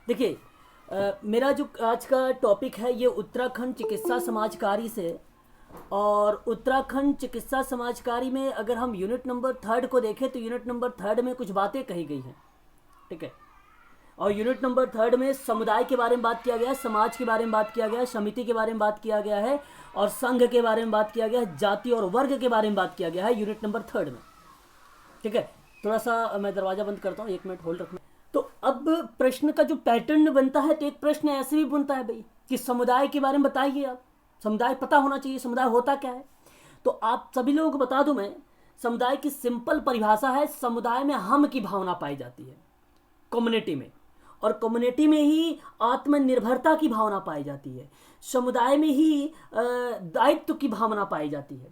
देखिए, मेरा जो आज का टॉपिक है ये उत्तराखंड चिकित्सा समाजकारी से। और उत्तराखंड चिकित्सा समाजकारी में अगर हम यूनिट नंबर थर्ड को देखें तो यूनिट नंबर थर्ड में कुछ बातें कही गई हैं। ठीक है। और यूनिट नंबर थर्ड में समुदाय के बारे में बात किया गया है, समाज के बारे में बात किया गया है, समिति के बारे में बात किया गया है, और संघ के बारे में बात किया गया है, जाति और वर्ग के बारे में बात किया गया है यूनिट नंबर थर्ड में। ठीक है। थोड़ा सा मैं दरवाजा बंद करता हूँ, 1 मिनट होल्ड रखना। तो अब प्रश्न का जो पैटर्न बनता है, तो एक प्रश्न ऐसे भी बनता है भाई कि समुदाय के बारे में बताइए आप। समुदाय पता होना चाहिए, समुदाय होता क्या है। तो आप सभी लोगों को बता दूं मैं, समुदाय की सिंपल परिभाषा है, समुदाय में हम की भावना पाई जाती है, कम्युनिटी में। और कम्युनिटी में ही आत्मनिर्भरता की भावना पाई जाती है, समुदाय में ही दायित्व की भावना पाई जाती है।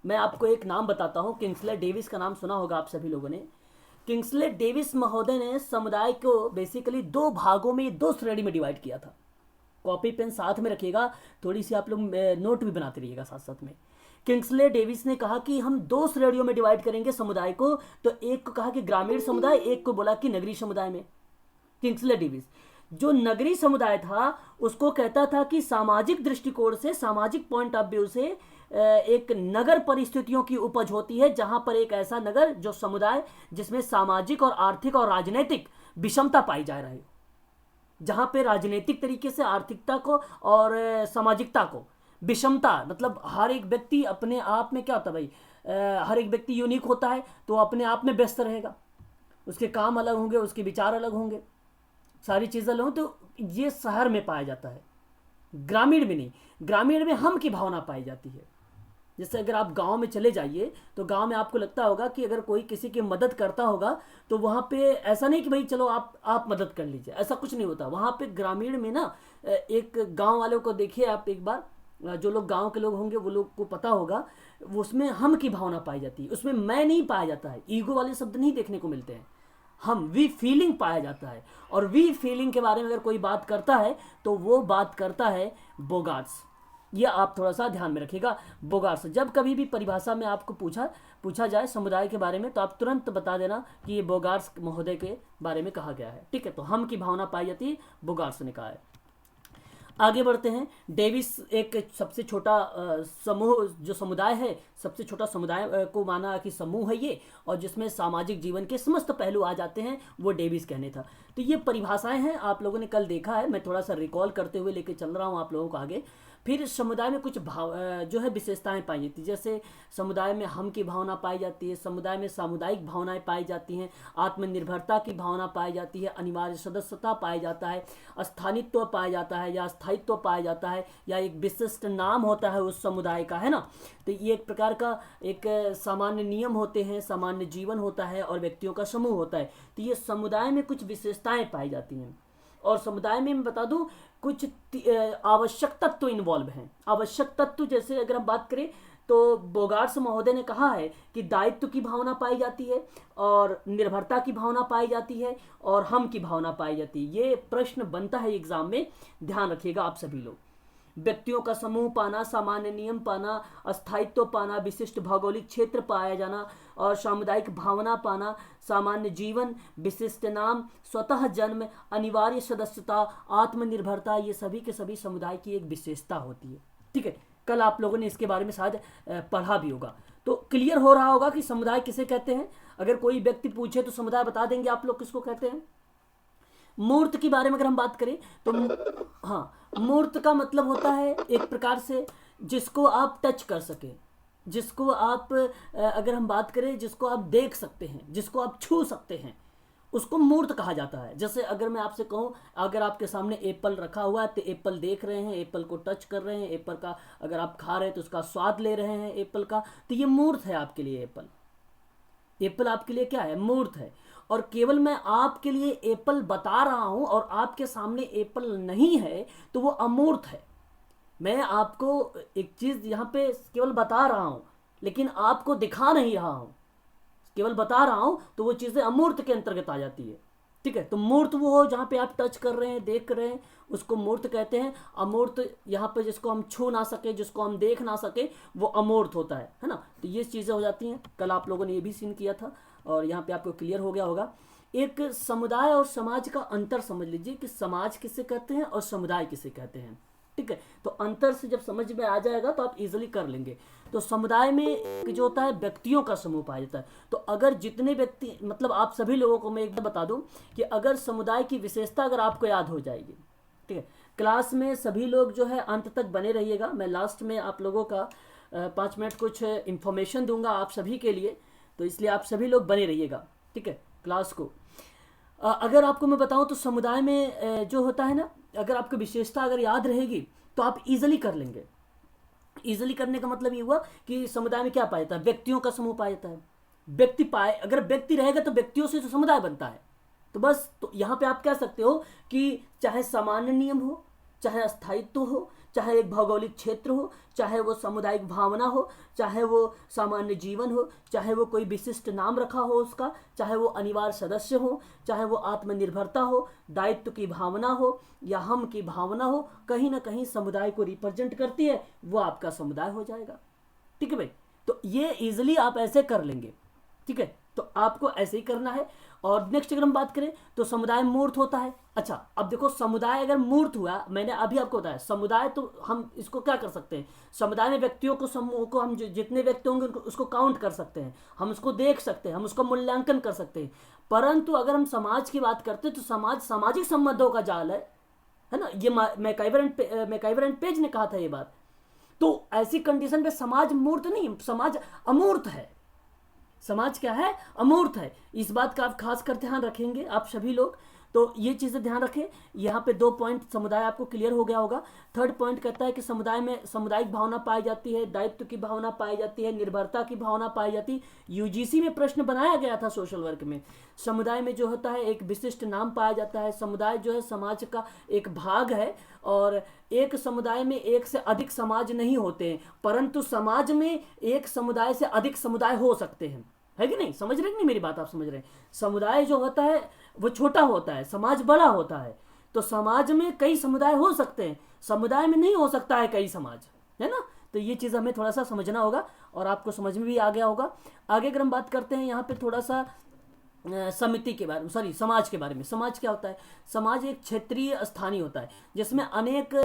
मैं आपको एक नाम बताता हूँ, किंग्सले डेविस का नाम सुना होगा आप सभी लोगों ने। किंग्सले डेविस महोदय ने समुदाय को बेसिकली 2 भागों में, 2 श्रेणी में डिवाइड किया था। कॉपी पेन साथ में रखिएगा, थोड़ी सी आप लोग नोट भी बनाते रहिएगा साथ साथ में। किंग्सले डेविस ने कहा कि हम 2 श्रेणियों में डिवाइड करेंगे समुदाय को। तो एक को कहा कि ग्रामीण समुदाय, एक को बोला कि नगरीय समुदाय में। किंग्सले डेविस जो नगरीय समुदाय था उसको कहता था कि सामाजिक दृष्टिकोण से, सामाजिक पॉइंट ऑफ व्यू से एक नगर परिस्थितियों की उपज होती है, जहां पर एक ऐसा नगर जो समुदाय जिसमें सामाजिक और आर्थिक और राजनीतिक विषमता पाई जा रही है, जहां पे राजनीतिक तरीके से आर्थिकता को और सामाजिकता को विषमता, मतलब हर एक व्यक्ति अपने आप में क्या होता है भाई, हर एक व्यक्ति यूनिक होता है, तो अपने आप में व्यस्त रहेगा, उसके काम अलग होंगे, उसके विचार अलग होंगे, सारी चीज़ें अलग हों। तो ये शहर में पाया जाता है, ग्रामीण में नहीं। ग्रामीण में हम की भावना पाई जाती है। जैसे अगर आप गांव में चले जाइए तो गांव में आपको लगता होगा कि अगर कोई किसी की मदद करता होगा तो वहाँ पे ऐसा नहीं कि भाई चलो आप मदद कर लीजिए, ऐसा कुछ नहीं होता वहाँ पे। ग्रामीण में ना, एक गांव वालों को देखिए आप एक बार, जो लोग गांव के लोग होंगे वो लोग को पता होगा, उसमें हम की भावना पाई जाती है, उसमें मैं नहीं पाया जाता है, ईगो वाले शब्द नहीं देखने को मिलते हैं। हम वी फीलिंग पाया जाता है। और वी फीलिंग के बारे में अगर कोई बात करता है तो वो बात करता है बोगार्ट्स। ये आप थोड़ा सा ध्यान में रखिएगा। बोगार्ट्स, जब कभी भी परिभाषा में आपको पूछा जाए समुदाय के बारे में, तो आप तुरंत बता देना कि ये बोगार्ट्स महोदय के बारे में कहा गया है। ठीक है। तो हम की भावना पाई जाती है, बोगार्ट्स ने कहा है। आगे बढ़ते हैं। डेविस एक सबसे छोटा समूह, जो समुदाय है, सबसे छोटा समुदाय को माना कि समूह है ये, और जिसमें सामाजिक जीवन के समस्त पहलू आ जाते हैं, वो डेविस कहने था। तो ये परिभाषाएं हैं, आप लोगों ने कल देखा है, मैं थोड़ा सा रिकॉल करते हुए लेके चल रहा हूँ आप लोगों को आगे। फिर समुदाय में कुछ भाव जो है विशेषताएं पाई जाती है, जैसे समुदाय में हम की भावना पाई जाती है, समुदाय में सामुदायिक भावनाएं पाई जाती हैं, आत्मनिर्भरता की भावना पाई जाती है, अनिवार्य सदस्यता पाया जाता है, स्थानित्व पाया जाता है या स्थायित्व पाया जाता है, या एक विशिष्ट नाम होता है उस समुदाय का, है ना। तो ये एक प्रकार का एक सामान्य नियम होते हैं, सामान्य जीवन होता है और व्यक्तियों का समूह होता है। तो ये समुदाय में कुछ विशेषताएं पाई जाती हैं। और समुदाय में मैं बता दूं कुछ आवश्यक तत्व इन्वॉल्व हैं। आवश्यक तत्व जैसे अगर हम बात करें तो बोगार्ट्स महोदय ने कहा है कि दायित्व की भावना पाई जाती है, और निर्भरता की भावना पाई जाती है, और हम की भावना पाई जाती है। ये प्रश्न बनता है एग्जाम में, ध्यान रखिएगा आप सभी लोग। व्यक्तियों का समूह पाना, सामान्य नियम पाना, अस्थायित्व पाना, विशिष्ट भौगोलिक क्षेत्र पाया जाना, और सामुदायिक भावना पाना, सामान्य जीवन, विशिष्ट नाम, स्वतः जन्म, अनिवार्य सदस्यता, आत्मनिर्भरता, ये सभी के सभी समुदाय की एक विशेषता होती है। ठीक है। कल आप लोगों ने इसके बारे में शायद पढ़ा भी होगा, तो क्लियर हो रहा होगा कि समुदाय किसे कहते हैं। अगर कोई व्यक्ति पूछे तो समुदाय बता देंगे आप लोग किसको कहते हैं। मूर्त के बारे में अगर हम बात करें तो हाँ, मूर्त का मतलब होता है एक प्रकार से जिसको आप टच कर सके, जिसको आप अगर हम बात करें जिसको आप देख सकते हैं, जिसको आप छू सकते हैं, उसको मूर्त कहा जाता है। जैसे अगर मैं आपसे कहूँ, अगर आपके सामने एप्पल रखा हुआ है तो एप्पल देख रहे हैं, एप्पल को टच कर रहे हैं, एप्पल का अगर आप खा रहे हैं तो उसका स्वाद ले रहे हैं एप्पल का, तो ये मूर्त है आपके लिए। एप्पल, एप्पल आपके लिए क्या है, मूर्त है। और केवल मैं आपके लिए एप्पल बता रहा हूं और आपके सामने एप्पल नहीं है तो वो अमूर्त है। मैं आपको एक चीज यहां पे केवल बता रहा हूं, लेकिन आपको दिखा नहीं रहा हूं, केवल बता रहा हूं, तो वो चीजें अमूर्त के अंतर्गत आ जाती है। ठीक है। तो मूर्त वो हो जहां पे आप टच कर रहे हैं, देख रहे हैं, उसको मूर्त कहते हैं। अमूर्त यहाँ पे जिसको हम छू ना सके, जिसको हम देख ना सके, वो अमूर्त होता है ना। तो ये चीजें हो जाती हैं। कल आप लोगों ने ये भी सीन किया था और यहाँ पे आपको क्लियर हो गया होगा। एक समुदाय और समाज का अंतर समझ लीजिए कि समाज किसे कहते हैं और समुदाय किसे कहते हैं। ठीक है, तो अंतर से जब समझ में आ जाएगा तो आप इजीली कर लेंगे। तो समुदाय में जो होता है व्यक्तियों का समूह पाया जाता है। तो अगर जितने व्यक्ति, मतलब आप सभी लोगों को मैं एक बार बता दूं कि अगर समुदाय की विशेषता अगर आपको याद हो जाएगी, ठीक है, क्लास में सभी लोग जो है अंत तक बने रहिएगा। मैं लास्ट में आप लोगों का 5 मिनट कुछ इंफॉर्मेशन दूंगा आप सभी के लिए, तो इसलिए आप सभी लोग बने रहिएगा। ठीक है, क्लास को अगर आपको मैं बताऊं तो समुदाय में जो होता है ना, अगर आपको विशेषता अगर याद रहेगी तो आप इजीली कर लेंगे। इजीली करने का मतलब ये हुआ कि समुदाय में क्या पाया जाता है, व्यक्तियों का समूह पाया जाता है। व्यक्ति पाए, अगर व्यक्ति रहेगा तो व्यक्तियों से तो समुदाय बनता है। तो बस तो यहाँ पे आप कह सकते हो कि चाहे सामान्य नियम हो, चाहे अस्थायित्व हो, चाहे एक भौगोलिक क्षेत्र हो, चाहे वो सामुदायिक भावना हो, चाहे वो सामान्य जीवन हो, चाहे वो कोई विशिष्ट नाम रखा हो उसका, चाहे वो अनिवार्य सदस्य हो, चाहे वो आत्मनिर्भरता हो, दायित्व की भावना हो या हम की भावना हो, कहीं ना कहीं समुदाय को रिप्रेजेंट करती है, वो आपका समुदाय हो जाएगा। ठीक है भाई, तो ये इजिली आप ऐसे कर लेंगे। ठीक है, तो आपको ऐसे ही करना है। और नेक्स्ट अगर हम बात करें तो समुदाय मूर्त होता है। अच्छा, अब देखो समुदाय अगर मूर्त हुआ, मैंने अभी आपको बताया समुदाय, तो हम इसको क्या कर सकते हैं, समुदाय में व्यक्तियों को, समूह को, हम जितने व्यक्ति होंगे उसको काउंट कर सकते हैं, हम उसको देख सकते हैं, हम उसको मूल्यांकन कर सकते हैं। परंतु अगर हम समाज की बात करते हैं तो समाज सामाजिक संबंधों का जाल है ना। ये मैकाइवर एंड पेज ने कहा था ये बात। तो ऐसी कंडीशन पे समाज मूर्त नहीं, समाज अमूर्त है। समाज क्या है, अमूर्त है। इस बात का आप खास कर ध्यान रखेंगे आप सभी लोग। तो ये चीज़ें ध्यान रखें। यहाँ पे 2 पॉइंट समुदाय आपको क्लियर हो गया होगा। थर्ड पॉइंट कहता है कि समुदाय में सामुदायिक भावना पाई जाती है, दायित्व की भावना पाई जाती है, निर्भरता की भावना पाई जाती है। यूजीसी में प्रश्न बनाया गया था सोशल वर्क में। समुदाय में जो होता है एक विशिष्ट नाम पाया जाता है। समुदाय जो है समाज का एक भाग है और एक समुदाय में एक से अधिक समाज नहीं होते हैं, परंतु समाज में एक समुदाय से अधिक समुदाय हो सकते हैं। है कि नहीं, समझ रहे हैं कि नहीं मेरी बात, आप समझ रहे हैं। समुदाय जो होता है वो छोटा होता है, समाज बड़ा होता है। तो समाज में कई समुदाय हो सकते हैं, समुदाय में नहीं हो सकता है कई समाज, है ना। तो ये चीज़ हमें थोड़ा सा समझना होगा और आपको समझ में भी आ गया होगा। आगे अगर हम बात करते हैं यहाँ पे थोड़ा सा समिति के बारे में, सॉरी समाज के बारे में। समाज क्या होता है, समाज एक क्षेत्रीय स्थानीय होता है जिसमें अनेक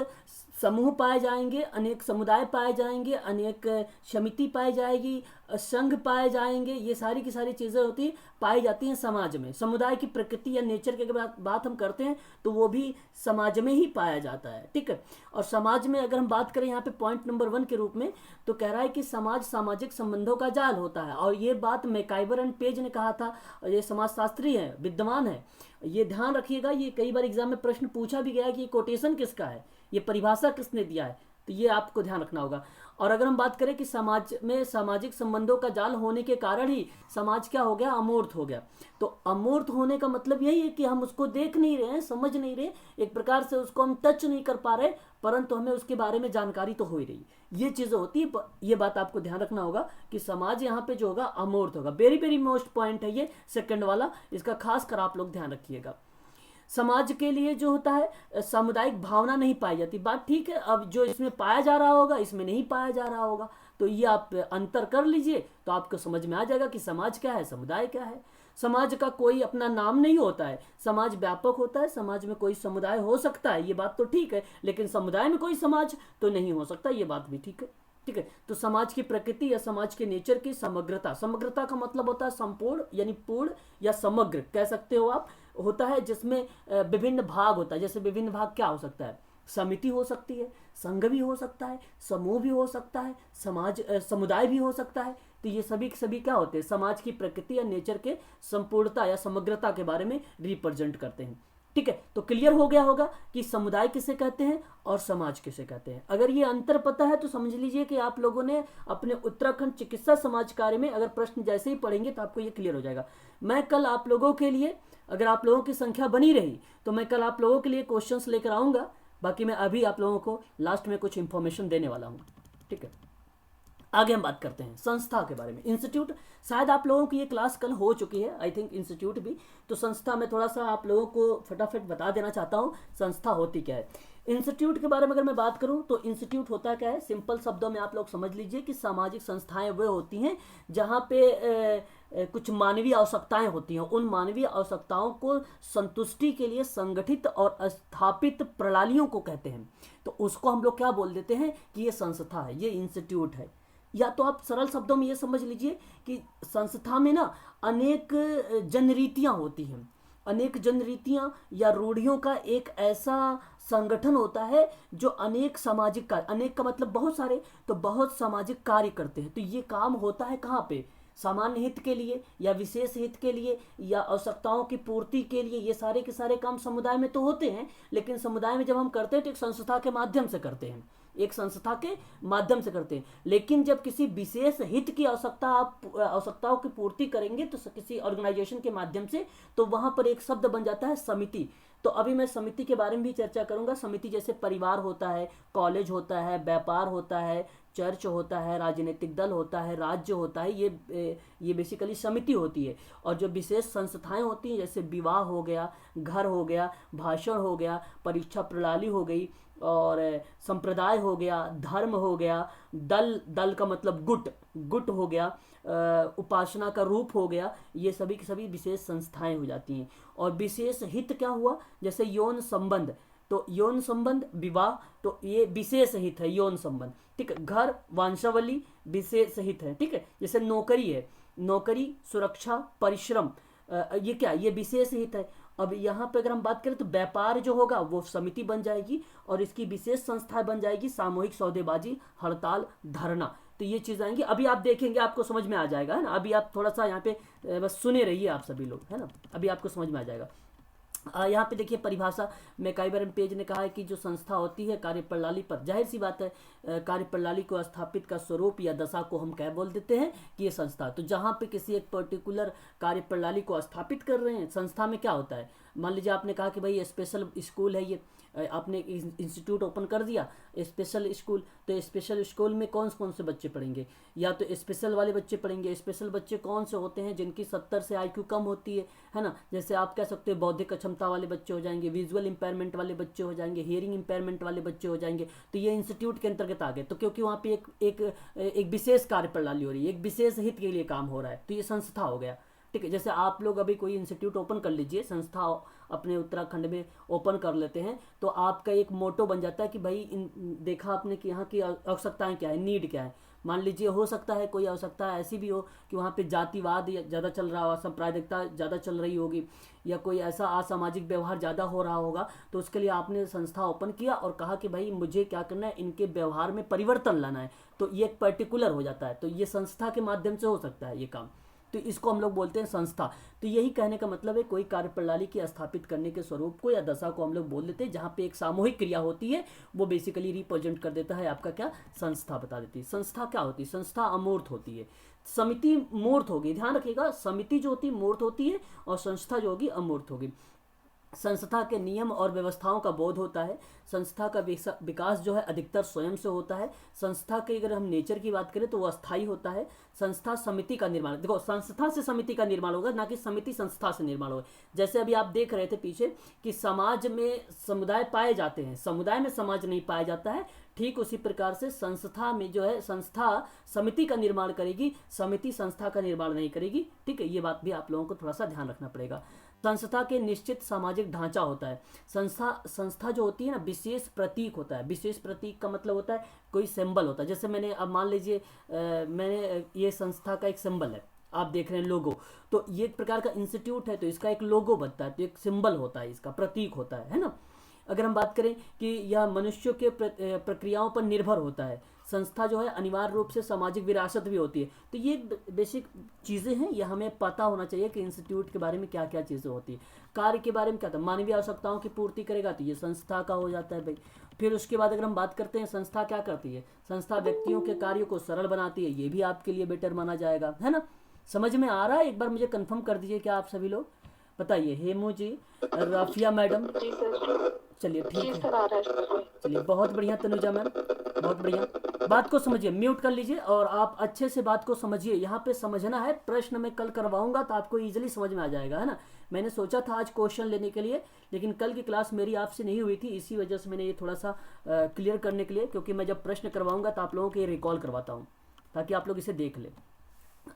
समूह पाए जाएंगे, अनेक समुदाय पाए जाएंगे, अनेक समिति पाई जाएगी, संघ पाए जाएंगे। ये सारी की सारी चीज़ें होती पाई जाती हैं समाज में। समुदाय की प्रकृति या नेचर की अगर बात हम करते हैं तो वो भी समाज में ही पाया जाता है। ठीक है, और समाज में अगर हम बात करें यहाँ पे पॉइंट नंबर 1 के रूप में, तो कह रहा है कि समाज सामाजिक संबंधों का जाल होता है। और ये बात मैकाइवर एंड पेज ने कहा था, ये समाजशास्त्री है, विद्वान है। ये ध्यान रखिएगा, ये कई बार एग्जाम में प्रश्न पूछा भी गया है कि ये कोटेशन किसका है, ये परिभाषा किसने दिया है, तो ये आपको ध्यान रखना होगा। और अगर हम बात करें कि समाज में सामाजिक संबंधों का जाल होने के कारण ही समाज क्या हो गया, अमूर्त हो गया। तो अमूर्त होने का मतलब यही है कि हम उसको देख नहीं रहे हैं, समझ नहीं रहे, एक प्रकार से उसको हम टच नहीं कर पा रहे, परंतु हमें उसके बारे में जानकारी तो हो ही रही। ये चीज़ें होती है, ये बात आपको ध्यान रखना होगा कि समाज यहाँ पे जो होगा अमूर्त होगा। वेरी वेरी मोस्ट पॉइंट है ये सेकंड वाला, इसका खास कर आप लोग ध्यान रखिएगा। समाज के लिए जो होता है सामुदायिक भावना नहीं पाई जाती, बात ठीक है। अब जो इसमें पाया जा रहा होगा इसमें नहीं पाया जा रहा होगा, तो ये आप अंतर कर लीजिए तो आपको समझ में आ जाएगा कि समाज क्या है, समुदाय क्या है। समाज का कोई अपना नाम नहीं होता है, समाज व्यापक होता है। समाज में कोई समुदाय हो सकता है, ये बात तो ठीक है, लेकिन समुदाय में कोई समाज तो नहीं हो सकता, ये बात भी ठीक है। ठीक है, तो समाज की प्रकृति या समाज के नेचर की समग्रता, समग्रता का मतलब होता है संपूर्ण, यानी पूर्ण या समग्र कह सकते हो आप, होता है जिसमें विभिन्न भाग होता है। जैसे विभिन्न भाग क्या हो सकता है, समिति हो सकती है, संघ भी हो सकता है, समूह भी हो सकता है, समुदाय भी हो सकता है। तो ये सभी क्या होते हैं, समाज की प्रकृति या नेचर के संपूर्णता या समग्रता के बारे में रिप्रेजेंट करते हैं। ठीक है, तो क्लियर हो गया होगा कि समुदाय किसे कहते हैं और समाज किसे कहते हैं। अगर ये अंतर पता है तो समझ लीजिए कि आप लोगों ने अपने उत्तराखंड चिकित्सा समाज कार्य में अगर प्रश्न जैसे ही पढ़ेंगे तो आपको ये क्लियर हो जाएगा। मैं कल आप लोगों के लिए, अगर आप लोगों की संख्या बनी रही तो मैं कल आप लोगों के लिए क्वेश्चंस लेकर आऊँगा। बाकी मैं अभी आप लोगों को लास्ट में कुछ इन्फॉर्मेशन देने वाला हूँ। ठीक है, आगे हम बात करते हैं संस्था के बारे में। इंस्टीट्यूट, शायद आप लोगों की ये क्लास कल हो चुकी है आई थिंक, इंस्टीट्यूट भी। तो संस्था में थोड़ा सा आप लोगों को फटाफट बता देना चाहता हूँ संस्था होती क्या है। इंस्टीट्यूट के बारे में अगर मैं बात करूं तो इंस्टीट्यूट होता क्या है, सिंपल शब्दों में आप लोग समझ लीजिए कि सामाजिक संस्थाएं वे होती हैं जहां पे कुछ मानवीय आवश्यकताएं होती हैं। उन मानवीय आवश्यकताओं को संतुष्टि के लिए संगठित और स्थापित प्रणालियों को कहते हैं। तो उसको हम लोग क्या बोल देते हैं कि ये संस्था है, ये इंस्टीट्यूट है। या तो आप सरल शब्दों में ये समझ लीजिए कि संस्था में ना अनेक जनरीतियां होती हैं। अनेक जनरीतियां या रूढ़ियों का एक ऐसा संगठन होता है जो अनेक सामाजिक कार्य, अनेक का मतलब बहुत सारे, तो बहुत सामाजिक कार्य करते हैं। तो ये काम होता है कहाँ पे, सामान्य हित के लिए या विशेष हित के लिए या आवश्यकताओं की पूर्ति के लिए। ये सारे के सारे काम समुदाय में तो होते हैं, लेकिन समुदाय में जब हम करते हैं तो एक संस्था के माध्यम से करते हैं, एक संस्था के माध्यम से करते हैं। लेकिन जब किसी विशेष हित की आवश्यकताओं की पूर्ति करेंगे तो किसी ऑर्गेनाइजेशन के माध्यम से, तो वहां पर एक शब्द बन जाता है समिति। तो अभी मैं समिति के बारे में भी चर्चा करूंगा। समिति जैसे परिवार होता है, कॉलेज होता है, व्यापार होता है, चर्च होता है, राजनीतिक दल होता है, राज्य होता है, ये बेसिकली समिति होती है। और जो विशेष संस्थाएं होती हैं जैसे विवाह हो गया, घर हो गया, भाषण हो गया, परीक्षा प्रणाली हो गई, और संप्रदाय हो गया, धर्म हो गया, दल का मतलब गुट हो गया, उपासना का रूप हो गया, ये सभी की सभी विशेष संस्थाएं हो जाती हैं। और विशेष हित क्या हुआ, जैसे यौन संबंध, तो यौन संबंध विवाह, तो ये विशेष हित है यौन संबंध, ठीक है। घर वंशावली विशेष हित है, ठीक है। जैसे नौकरी है, नौकरी, सुरक्षा, परिश्रम, ये क्या, ये विशेष हित है। अब यहाँ पे अगर हम बात करें तो व्यापार जो होगा वो समिति बन जाएगी और इसकी विशेष संस्था बन जाएगी सामूहिक सौदेबाजी, हड़ताल, धरना। तो ये चीज़ आएंगी, अभी आप देखेंगे आपको समझ में आ जाएगा, है ना। अभी आप थोड़ा सा यहाँ पे बस सुने रहिए आप सभी लोग, है ना, अभी आपको समझ में आ जाएगा। यहाँ पे देखिए परिभाषा में कई बार पेज ने कहा है कि जो संस्था होती है कार्यप्रणाली पर, जाहिर सी बात है कार्यप्रणाली को स्थापित का स्वरूप या दशा को हम क्या बोल देते हैं कि ये संस्था। तो जहाँ पे किसी एक पर्टिकुलर कार्यप्रणाली को स्थापित कर रहे हैं, संस्था में क्या होता है, मान लीजिए आपने कहा कि भाई स्पेशल स्कूल है, ये आपने इंस्टीट्यूट ओपन कर दिया स्पेशल स्कूल, तो स्पेशल स्कूल में कौन से बच्चे पढ़ेंगे, या तो स्पेशल वाले बच्चे पढ़ेंगे। स्पेशल बच्चे कौन से होते हैं, जिनकी 70 से IQ कम होती है ना। जैसे आप कह सकते हैं बौद्धिक अक्षमता वाले बच्चे हो जाएंगे, विजुअल इंपेयरमेंट वाले बच्चे हो जाएंगे, हियरिंग इंपेयरमेंट वाले बच्चे हो जाएंगे। तो ये इंस्टीट्यूट के अंतर्गत आ गए, तो क्योंकि वहाँ पे एक विशेष कार्यप्रणाली हो रही है, एक विशेष हित के लिए काम हो रहा है, तो ये संस्था हो गया, ठीक है। जैसे आप लोग अभी कोई इंस्टीट्यूट ओपन कर लीजिए, संस्था अपने उत्तराखंड में ओपन कर लेते हैं, तो आपका एक मोटो बन जाता है कि भाई देखा आपने कि यहाँ की आवश्यकताएं क्या है, नीड क्या है। मान लीजिए हो सकता है कोई आवश्यकता ऐसी भी हो कि वहाँ पे जातिवाद ज़्यादा चल रहा हो, सांप्रदायिकता ज़्यादा चल रही होगी, या कोई ऐसा असामाजिक व्यवहार ज़्यादा हो रहा होगा, तो उसके लिए आपने संस्था ओपन किया और कहा कि भाई मुझे क्या करना है, इनके व्यवहार में परिवर्तन लाना है। तो ये एक पर्टिकुलर हो जाता है, तो ये संस्था के माध्यम से हो सकता है ये काम, तो इसको हम लोग बोलते हैं संस्था। तो यही कहने का मतलब है कोई कार्यप्रणाली की स्थापित करने के स्वरूप को या दशा को हम लोग बोल देते हैं, जहाँ पे एक सामूहिक क्रिया होती है, वो बेसिकली रिप्रेजेंट कर देता है आपका क्या, संस्था बता देती है। संस्था क्या होती है, संस्था अमूर्त होती है, समिति मूर्त होगी, ध्यान रखिएगा, समिति जो होती है मूर्त होती है और संस्था जो होगी अमूर्त होगी। संस्था के नियम और व्यवस्थाओं का बोध होता है। संस्था का विकास जो है अधिकतर स्वयं से होता है। संस्था के अगर हम नेचर की बात करें तो वो अस्थायी होता है। संस्था समिति का निर्माण, देखो संस्था से समिति का निर्माण होगा, ना कि समिति संस्था से निर्माण होगा। जैसे अभी आप देख रहे थे पीछे कि समाज में समुदाय पाए जाते हैं, समुदाय में समाज नहीं पाया जाता है, ठीक उसी प्रकार से संस्था में जो है संस्था समिति का निर्माण करेगी, समिति संस्था का निर्माण नहीं करेगी, ठीक है। ये बात भी आप लोगों को थोड़ा सा ध्यान रखना पड़ेगा। संस्था के निश्चित सामाजिक ढांचा होता है। संस्था जो होती है ना, विशेष प्रतीक होता है। विशेष प्रतीक का मतलब होता है कोई सिंबल होता है। जैसे मैंने अब मान लीजिए मैंने ये संस्था का एक सिंबल है, आप देख रहे हैं लोगो, तो ये एक प्रकार का इंस्टीट्यूट है, तो इसका एक लोगो बनता है, तो एक सिंबल होता है, इसका प्रतीक होता है ना। अगर हम बात करें कि यह मनुष्यों के प्रक्रियाओं पर निर्भर होता है। संस्था जो है अनिवार्य रूप से सामाजिक विरासत भी होती है। तो ये बेसिक चीज़ें हैं, ये हमें पता होना चाहिए कि इंस्टीट्यूट के बारे में क्या क्या चीज़ें होती है। कार्य के बारे में क्या था, मानवीय आवश्यकताओं की पूर्ति करेगा, तो ये संस्था का हो जाता है भाई। फिर उसके बाद अगर हम बात करते हैं संस्था क्या करती है, संस्था व्यक्तियों के कार्यों को सरल बनाती है, ये भी आपके लिए बेटर माना जाएगा, है ना। समझ में आ रहा है, एक बार मुझे कंफर्म कर दीजिए क्या आप सभी लोग। बताइए हेमू जी, राफिया मैडम। जी सर। चलिए जी ठीक है। सर, आ रहा है सर। चलिए बहुत बढ़िया तनुजा मैम, बहुत बढ़िया। बात को समझिए, म्यूट कर लीजिए और आप अच्छे से बात को समझिए। यहाँ पे समझना है, प्रश्न मैं कल करवाऊंगा तो आपको इजीली समझ में आ जाएगा, है ना। मैंने सोचा था आज क्वेश्चन लेने के लिए, लेकिन कल की क्लास मेरी आपसे नहीं हुई थी, इसी वजह से मैंने ये थोड़ा सा क्लियर करने के लिए, क्योंकि मैं जब प्रश्न करवाऊंगा तो आप लोगों को ये रिकॉल करवाता हूँ ताकि आप लोग इसे देख लें।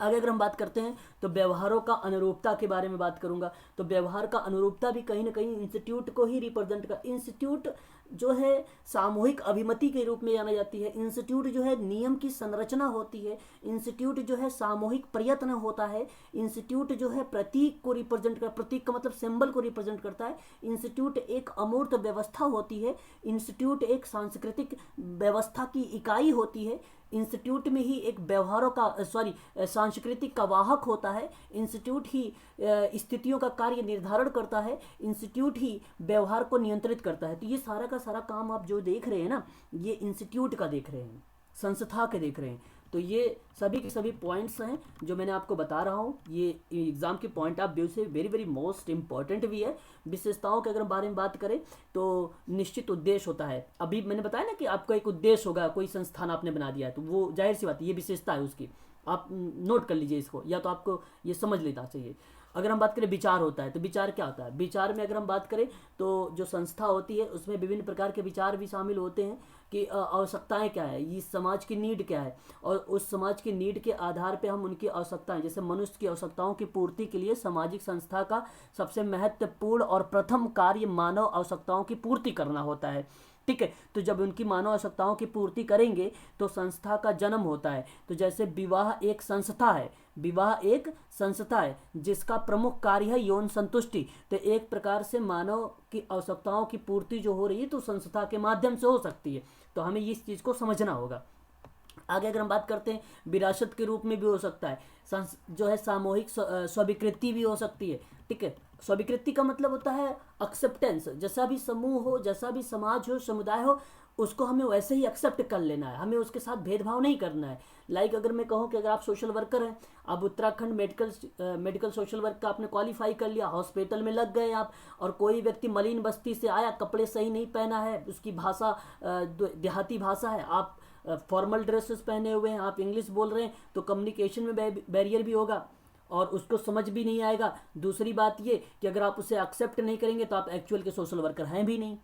आगे अगर हम बात करते हैं तो व्यवहारों का अनुरूपता के बारे में बात करूंगा। तो व्यवहार का अनुरूपता भी कहीं ना कहीं इंस्टीट्यूट को ही रिप्रेजेंट कर, इंस्टीट्यूट जो है सामूहिक अभिमति के रूप में जाना जाती है। इंस्टीट्यूट जो है नियम की संरचना होती है। इंस्टीट्यूट जो है सामूहिक प्रयत्न होता है। इंस्टीट्यूट जो है प्रतीक को रिप्रेजेंट कर, प्रतीक का मतलब सिंबल को रिप्रेजेंट करता है। इंस्टीट्यूट एक अमूर्त व्यवस्था होती है। इंस्टीट्यूट एक सांस्कृतिक व्यवस्था की इकाई होती है। इंस्टीट्यूट में ही एक व्यवहारों का सांस्कृतिक का वाहक होता है। इंस्टीट्यूट ही स्थितियों का कार्य निर्धारण करता है। इंस्टीट्यूट ही व्यवहार को नियंत्रित करता है। तो ये सारा का सारा काम आप जो देख रहे हैं ना, ये इंस्टीट्यूट का देख रहे हैं, संस्था के देख रहे हैं। तो ये सभी के सभी पॉइंट्स हैं जो मैंने आपको बता रहा हूँ। ये एग्जाम के पॉइंट ऑफ व्यू से वेरी वेरी मोस्ट इंपॉर्टेंट भी है। विशेषताओं के अगर बारे में बात करें तो निश्चित उद्देश्य होता है। अभी मैंने बताया ना कि आपका एक उद्देश्य होगा, कोई संस्थान आपने बना दिया है तो वो जाहिर सी बात है, ये विशेषता है उसकी। आप नोट कर लीजिए इसको, या तो आपको ये समझ लेना चाहिए। अगर हम बात करें विचार होता है, तो विचार क्या होता है? विचार में अगर हम बात करें तो जो संस्था होती है उसमें विभिन्न प्रकार के विचार भी शामिल होते हैं कि आवश्यकताएं क्या है, इस समाज की नीड क्या है, और उस समाज की नीड के आधार पे हम उनकी आवश्यकताएं, जैसे मनुष्य की आवश्यकताओं की पूर्ति के लिए सामाजिक संस्था का सबसे महत्वपूर्ण और प्रथम कार्य मानव आवश्यकताओं की पूर्ति करना होता है। ठीक है, तो जब उनकी मानव आवश्यकताओं की पूर्ति करेंगे तो संस्था का जन्म होता है। तो जैसे विवाह एक संस्था है, विवाह एक संस्था है जिसका प्रमुख कार्य है यौन संतुष्टि। तो एक प्रकार से मानव की आवश्यकताओं की पूर्ति जो हो रही है तो संस्था के माध्यम से हो सकती है। तो हमें इस चीज़ को समझना होगा। आगे अगर हम बात करते हैं, विरासत के रूप में भी हो सकता है, जो है सामूहिक स्वीकृति भी हो सकती है। ठीक है, स्वीकृति का मतलब होता है एक्सेप्टेंस। जैसा भी समूह हो, जैसा भी समाज हो, समुदाय हो, उसको हमें वैसे ही एक्सेप्ट कर लेना है, हमें उसके साथ भेदभाव नहीं करना है। लाइक अगर मैं कहूँ कि अगर आप सोशल वर्कर हैं, आप उत्तराखंड मेडिकल सोशल वर्क का आपने क्वालिफाई कर लिया, हॉस्पिटल में लग गए आप, और कोई व्यक्ति मलिन बस्ती से आया, कपड़े सही नहीं पहना है, उसकी भाषा देहाती भाषा है, आप फॉर्मल ड्रेसेस पहने हुए हैं, आप इंग्लिश बोल रहे हैं, तो कम्युनिकेशन में बैरियर भी होगा और उसको समझ भी नहीं आएगा। दूसरी बात ये कि अगर आप उसे एक्सेप्ट नहीं करेंगे तो आप एक्चुअल के सोशल वर्कर हैं भी नहीं,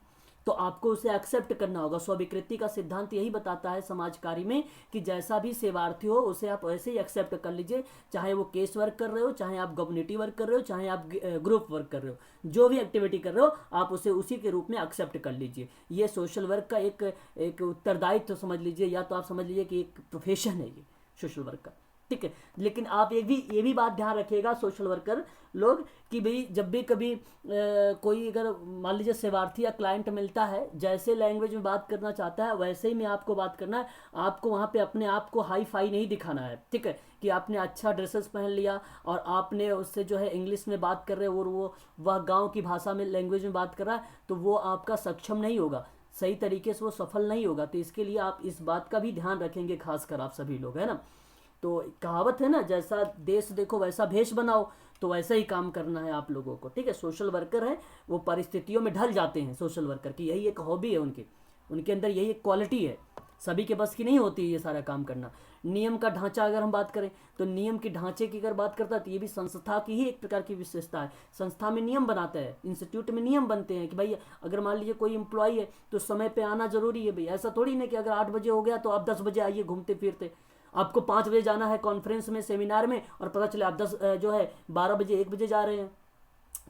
तो आपको उसे एक्सेप्ट करना होगा। स्वीकृति का सिद्धांत यही बताता है समाज कार्य में कि जैसा भी सेवार्थी हो उसे आप वैसे ही एक्सेप्ट कर लीजिए, चाहे वो केस वर्क कर रहे हो, चाहे आप कम्युनिटी वर्क कर रहे हो, चाहे आप ग्रुप वर्क कर रहे हो, जो भी एक्टिविटी कर रहे हो आप उसे उसी के रूप में एक्सेप्ट कर लीजिए। ये सोशल वर्क का एक उत्तरदायित्व समझ लीजिए, या तो आप समझ लीजिए कि एक प्रोफेशन है ये सोशल वर्क का। ठीक है, लेकिन आप ये भी बात ध्यान रखिएगा सोशल वर्कर लोग कि भाई जब भी कभी कोई अगर मान लीजिए सेवार्थी या क्लाइंट मिलता है, जैसे लैंग्वेज में बात करना चाहता है वैसे ही में आपको बात करना है। आपको वहाँ पे अपने आप को हाई फाई नहीं दिखाना है। ठीक है, कि आपने अच्छा ड्रेसेस पहन लिया और आपने उससे जो है इंग्लिश में बात कर रहे हो और वह गाँव की भाषा में लैंग्वेज में बात कर रहा है, तो वो आपका सक्षम नहीं होगा, सही तरीके से वो सफल नहीं होगा। तो इसके लिए आप इस बात का भी ध्यान रखेंगे, खासकर आप सभी लोग, है ना। तो कहावत है ना, जैसा देश देखो वैसा भेष बनाओ, तो वैसा ही काम करना है आप लोगों को। ठीक है, सोशल वर्कर है वो परिस्थितियों में ढल जाते हैं। सोशल वर्कर की यही एक हॉबी है, उनके अंदर यही एक क्वालिटी है। सभी के बस की नहीं होती है ये सारा काम करना। नियम का ढांचा अगर हम बात करें तो नियम के ढांचे की अगर बात करता है तो ये भी संस्था की ही एक प्रकार की विशेषता है। संस्था में नियम बनाता है, इंस्टीट्यूट में नियम बनते हैं कि भाई अगर मान लीजिए कोई एम्प्लॉय है तो समय पे आना जरूरी है। भाई ऐसा थोड़ी ना कि अगर 8 बजे हो गया तो आप 10 बजे आइए घूमते फिरते। आपको 5 बजे जाना है कॉन्फ्रेंस में, सेमिनार में, और पता चले आप 12 बजे 1 बजे जा रहे हैं,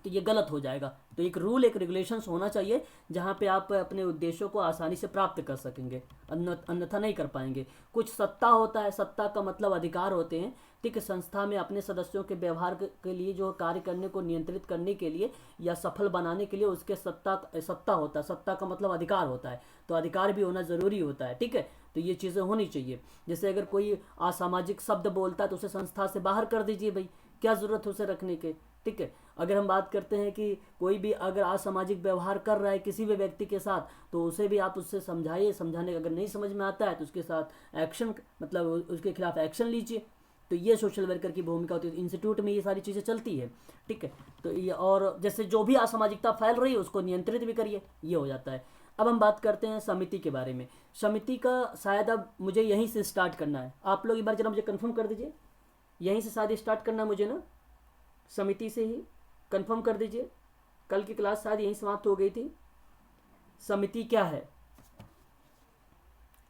तो ये गलत हो जाएगा। तो एक रूल, एक रेगुलेशंस होना चाहिए जहाँ पे आप अपने उद्देश्यों को आसानी से प्राप्त कर सकेंगे, अन्यथा नहीं कर पाएंगे। कुछ सत्ता होता है, सत्ता का मतलब अधिकार होते हैं। ठीक है, संस्था में अपने सदस्यों के व्यवहार के लिए जो कार्य करने को नियंत्रित करने के लिए या सफल बनाने के लिए उसके सत्ता होता है। सत्ता का मतलब अधिकार होता है, तो अधिकार भी होना ज़रूरी होता है। ठीक है, तो ये चीज़ें होनी चाहिए। जैसे अगर कोई असामाजिक शब्द बोलता है तो उसे संस्था से बाहर कर दीजिए, भाई क्या ज़रूरत है उसे रखने के। ठीक है, अगर हम बात करते हैं कि कोई भी अगर असामाजिक व्यवहार कर रहा है किसी भी व्यक्ति के साथ, तो उसे भी आप उससे समझाइए, समझाने अगर नहीं समझ में आता है तो उसके साथ एक्शन, मतलब उसके खिलाफ एक्शन लीजिए। तो ये सोशल वर्कर की भूमिका होती है। इंस्टीट्यूट में ये सारी चीज़ें चलती है, ठीक है। तो ये, और जैसे जो भी असामाजिकता फैल रही है उसको नियंत्रित भी करिए, ये हो जाता है। अब हम बात करते हैं समिति के बारे में। समिति का शायद अब मुझे यहीं से स्टार्ट करना है, आप लोग एक बार जरा मुझे कंफर्म कर दीजिए, यहीं से शायद स्टार्ट करना है मुझे ना, समिति से ही कंफर्म कर दीजिए। कल की क्लास शायद यहीं समाप्त हो गई थी। समिति क्या है?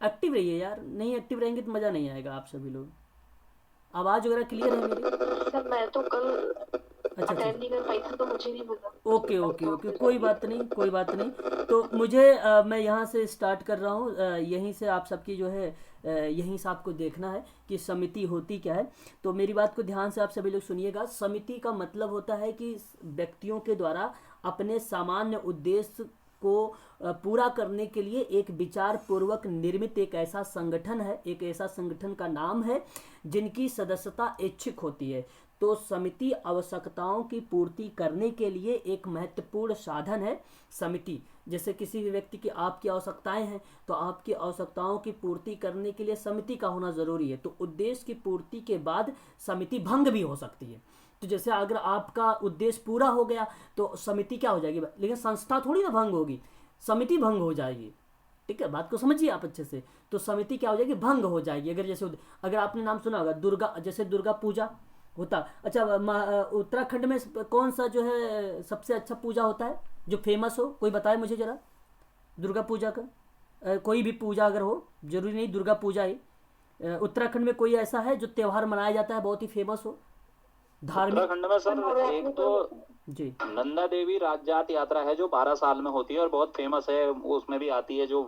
एक्टिव रहिए यार, नहीं एक्टिव रहेंगे तो मज़ा नहीं आएगा। आप सभी लोग आवाज़ वगैरह क्लियर है मेरी? सर मैं तो कल अच्छा अटेंड नहीं कर पाई थी, तो मुझे नहीं पता। ओके ओके ओके, कोई बात नहीं, कोई बात नहीं। तो मुझे मैं यहाँ से स्टार्ट कर रहा हूँ, यहीं से आप सबकी जो है यहीं से आपको देखना है कि समिति होती क्या है। तो मेरी बात को ध्यान से आप सभी लोग सुनिएगा। समिति का मतलब होता है कि व्यक्तियों के द्वारा अपने सामान्य उद्देश्य को पूरा करने के लिए एक विचार पूर्वक निर्मित एक ऐसा संगठन है, एक ऐसा संगठन का नाम है जिनकी सदस्यता ऐच्छिक होती है। तो समिति आवश्यकताओं की पूर्ति करने के लिए एक महत्वपूर्ण साधन है। समिति जैसे किसी भी व्यक्ति की आपकी आवश्यकताएं हैं, तो आपकी आवश्यकताओं की पूर्ति करने के लिए समिति का होना ज़रूरी है। तो उद्देश्य की पूर्ति के बाद समिति भंग भी हो सकती है। तो जैसे अगर आपका उद्देश्य पूरा हो गया तो समिति क्या हो जाएगी, लेकिन संस्था थोड़ी ना भंग होगी, समिति भंग हो जाएगी। ठीक है, बात को समझिए आप अच्छे से। तो समिति क्या हो जाएगी, भंग हो जाएगी। अगर जैसे अगर आपने नाम सुना होगा दुर्गा, जैसे दुर्गा पूजा होता, अच्छा उत्तराखंड में कौन सा जो है सबसे अच्छा पूजा होता है जो फेमस हो, कोई बताए मुझे जरा दुर्गा पूजा का। कोई भी पूजा अगर हो, जरूरी नहीं दुर्गा पूजा ही, उत्तराखंड में कोई ऐसा है जो त्यौहार मनाया जाता है बहुत ही फेमस हो धार्मिक? उत्तराखंड में सर एक तो जी नंदा देवी राज्यात यात्रा है जो 12 साल में होती है और बहुत फेमस है, उसमें भी आती है जो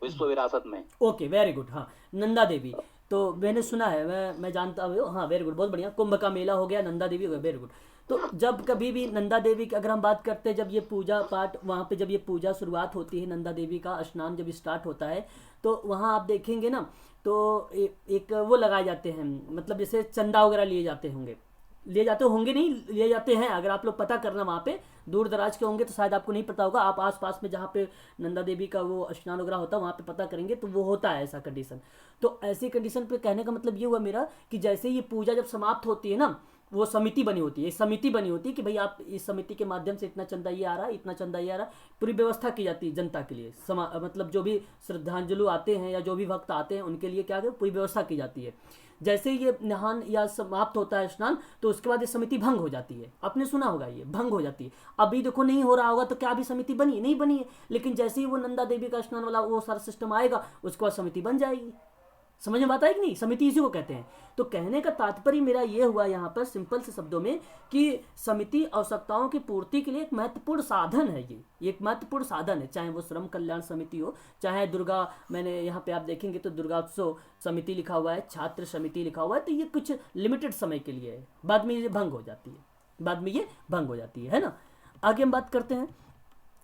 विश्व विरासत में। Okay very good. हाँ नंदा देवी तो मैंने सुना है, मैं जानता हूँ। हाँ वेरी गुड, बहुत बढ़िया। कुंभ का मेला हो गया, नंदा देवी हो गया, वेरी गुड। तो जब कभी भी नंदा देवी की अगर हम बात करते हैं, जब ये पूजा पाठ वहाँ पे जब ये पूजा शुरुआत होती है, नंदा देवी का स्नान जब स्टार्ट होता है, तो वहाँ आप देखेंगे ना तो एक वो लगाए जाते हैं, मतलब जैसे चंदा वगैरह लिए जाते होंगे, लिए जाते होंगे नहीं, लिए जाते हैं। अगर आप लोग पता करना वहाँ पे दूर दराज के होंगे तो शायद आपको नहीं पता होगा, आप आसपास में जहाँ पे नंदा देवी का वो स्नान वगैरह होता है वहाँ पे पता करेंगे तो वो होता है ऐसा कंडीशन। तो ऐसी कंडीशन पे कहने का मतलब ये हुआ मेरा कि जैसे ये पूजा जब समाप्त होती है ना, वो समिति बनी होती है, समिति बनी होती है कि भाई आप इस समिति के माध्यम से इतना चंदा ये आ रहा है, इतना चंदा ये आ रहा है, पूरी व्यवस्था की जाती है जनता के लिए। मतलब जो भी श्रद्धांजलि आते हैं या जो भी भक्त आते हैं उनके लिए क्या पूरी व्यवस्था की जाती है। जैसे ये नहान या समाप्त होता है स्नान, तो उसके बाद ये समिति भंग हो जाती है। आपने सुना होगा ये भंग हो जाती है। अभी देखो नहीं हो रहा होगा तो क्या अभी समिति बनी नहीं बनी है, लेकिन जैसे ही वो नंदा देवी का स्नान वाला वो सारा सिस्टम आएगा उसके बाद समिति बन जाएगी। समझ में आता है कि नहीं, समिति इसी को कहते हैं। तो कहने का तात्पर्य मेरा ये हुआ यहाँ पर सिंपल से शब्दों में कि समिति आवश्यकताओं की पूर्ति के लिए एक महत्वपूर्ण साधन है। ये एक महत्वपूर्ण साधन है, चाहे वो श्रम कल्याण समिति हो, चाहे दुर्गा, मैंने यहाँ पे आप देखेंगे तो दुर्गोत्सव समिति लिखा हुआ है, छात्र समिति लिखा हुआ है। तो ये कुछ लिमिटेड समय के लिए है, बाद में ये भंग हो जाती है, बाद में ये भंग हो जाती है ना। आगे हम बात करते हैं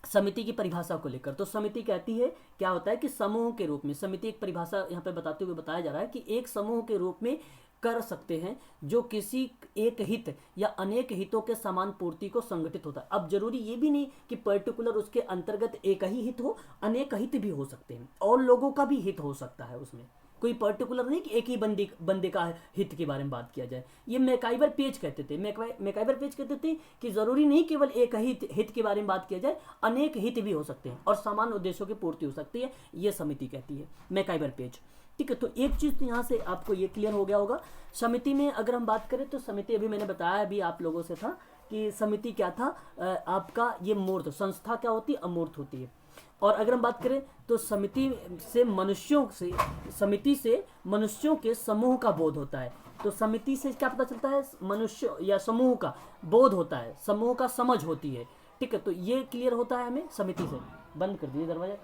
समिति की परिभाषा को लेकर। तो समिति कहती है क्या होता है कि समूह के रूप में, समिति एक परिभाषा यहाँ पे बताते हुए बताया जा रहा है कि एक समूह के रूप में कर सकते हैं जो किसी एक हित या अनेक हितों के समान पूर्ति को संगठित होता है। अब जरूरी ये भी नहीं कि पर्टिकुलर उसके अंतर्गत एक ही हित हो, अनेक हित भी हो सकते हैं और लोगों का भी हित हो सकता है उसमें, कोई पर्टिकुलर नहीं कि एक ही बंदे का हित के बारे में बात किया जाए। ये मैकाइवर पेज कहते थे, मैकाइवर पेज कहते थे कि जरूरी नहीं केवल एक ही हित के बारे में बात किया जाए, अनेक हित भी हो सकते हैं और समान उद्देश्यों की पूर्ति हो सकती है, ये समिति कहती है, मैकाइवर पेज। ठीक है, तो एक चीज़ तो यहाँ से आपको ये क्लियर हो गया होगा। समिति में अगर हम बात करें तो समिति, अभी मैंने बताया अभी आप लोगों से था कि समिति क्या था, आपका ये मूर्त, संस्था क्या होती है, अमूर्त होती है। और अगर हम बात करें तो समिति से मनुष्यों के समूह का बोध होता है। तो समिति से क्या पता चलता है, मनुष्य या समूह का बोध होता है, समूह का समझ होती है। ठीक है, तो ये क्लियर होता है हमें समिति से। बंद कर दीजिए दरवाजा।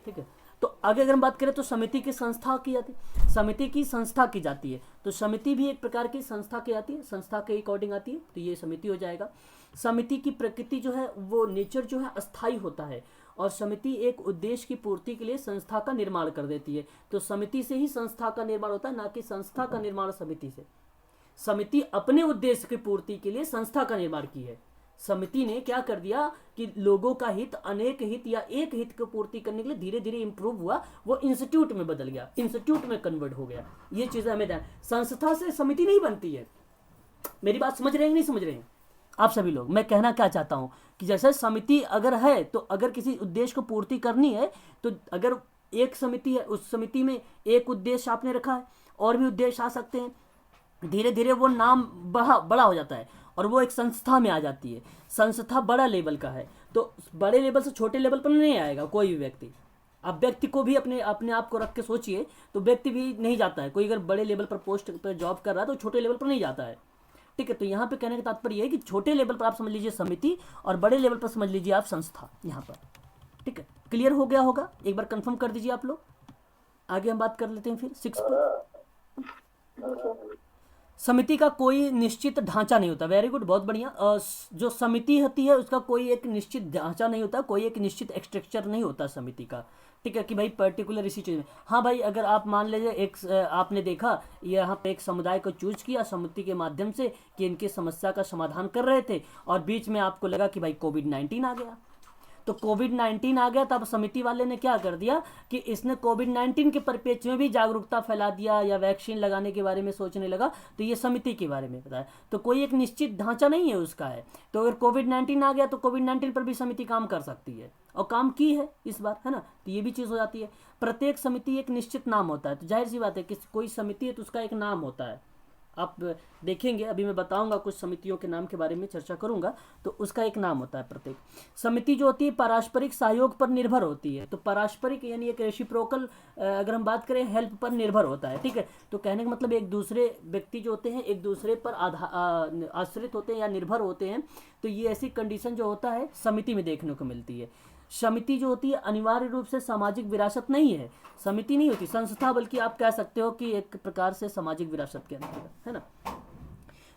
ठीक है, तो आगे अगर हम बात करें तो समिति की संस्था की जाती है, समिति की संस्था की जाती है। तो समिति भी एक प्रकार की संस्था की आती है, संस्था के अकॉर्डिंग आती है, तो ये समिति हो जाएगा। समिति की प्रकृति जो है वो नेचर जो है अस्थाई होता है और समिति एक उद्देश्य की पूर्ति के लिए संस्था का निर्माण कर देती है। तो समिति से ही संस्था का निर्माण होता है, ना कि संस्था का निर्माण समिति से। समिति अपने उद्देश्य की पूर्ति के लिए संस्था का निर्माण की है, समिति ने क्या कर दिया कि लोगों का हित, अनेक हित या एक हित को पूर्ति करने के लिए धीरे धीरे इंप्रूव हुआ, वो इंस्टीट्यूट में बदल गया, इंस्टीट्यूट में कन्वर्ट हो गया। ये चीजें हमें ध्यान, संस्था से समिति नहीं बनती है। मेरी बात समझ रहे हैं कि नहीं समझ रहे हैं आप सभी लोग? मैं कहना क्या चाहता हूं कि जैसे समिति अगर है तो अगर किसी उद्देश्य को पूर्ति करनी है तो अगर एक समिति है, उस समिति में एक उद्देश्य आपने रखा है, और भी उद्देश्य आ सकते हैं, धीरे धीरे वो नाम बड़ा हो जाता है और वो एक संस्था में आ जाती है। संस्था बड़ा लेवल का है तो बड़े लेवल से छोटे लेवल पर नहीं आएगा कोई भी व्यक्ति। अब व्यक्ति को भी अपने अपने आप को रख के सोचिए तो व्यक्ति भी नहीं जाता है, कोई अगर बड़े लेवल पर पोस्ट पर जॉब कर रहा है तो छोटे लेवल पर नहीं जाता है, ठीक है। तो यहाँ पे कहने का तात्पर्य है कि छोटे लेवल पर आप समझ लीजिए समिति और बड़े लेवल पर समझ लीजिए आप संस्था, यहाँ पर, ठीक है। क्लियर हो गया होगा? एक बार कंफर्म कर दीजिए आप लोग। आगे हम बात कर लेते हैं फिर 6 पर। समिति का कोई निश्चित ढांचा नहीं होता। वेरी गुड, बहुत बढ़िया। जो समिति होती है उसका कोई एक निश्चित ढांचा नहीं होता, कोई एक निश्चित स्ट्रक्चर नहीं होता समिति का, ठीक है, कि भाई पर्टिकुलर इसी चीज़ में। हाँ भाई, अगर आप मान लीजिए एक आपने देखा यहाँ पे एक समुदाय को चूज किया समिति के माध्यम से कि इनकी समस्या का समाधान कर रहे थे और बीच में आपको लगा कि भाई कोविड-19 आ गया, तो कोविड-19 आ गया तब समिति वाले ने क्या कर दिया कि इसने कोविड-19 के परिप्रेक्ष्य में भी जागरूकता फैला दिया या वैक्सीन लगाने के बारे में सोचने लगा, तो ये समिति के बारे में बताया। तो कोई एक निश्चित ढांचा नहीं है उसका है, तो अगर कोविड-19 आ गया तो कोविड-19 पर भी समिति काम कर सकती है और काम की है इस बार, है ना। तो ये भी चीज़ हो जाती है। प्रत्येक समिति एक निश्चित नाम होता है, तो जाहिर सी बात है कि कोई समिति है तो उसका एक नाम होता है। आप देखेंगे, अभी मैं बताऊंगा कुछ समितियों के नाम के बारे में चर्चा करूंगा, तो उसका एक नाम होता है। प्रत्येक समिति जो होती है पारस्परिक सहयोग पर निर्भर होती है, तो पारस्परिक यानी एक रेसिप्रोकल, अगर हम बात करें हेल्प पर निर्भर होता है, ठीक है। तो कहने का मतलब एक दूसरे व्यक्ति जो होते हैं एक दूसरे पर आश्रित होते हैं या निर्भर होते हैं, तो ये ऐसी कंडीशन जो होता है समिति में देखने को मिलती है। समिति जो होती है अनिवार्य रूप से सामाजिक विरासत नहीं है, समिति नहीं होती संस्था, बल्कि आप कह सकते हो कि एक प्रकार से सामाजिक विरासत के अंतर्गत, है ना।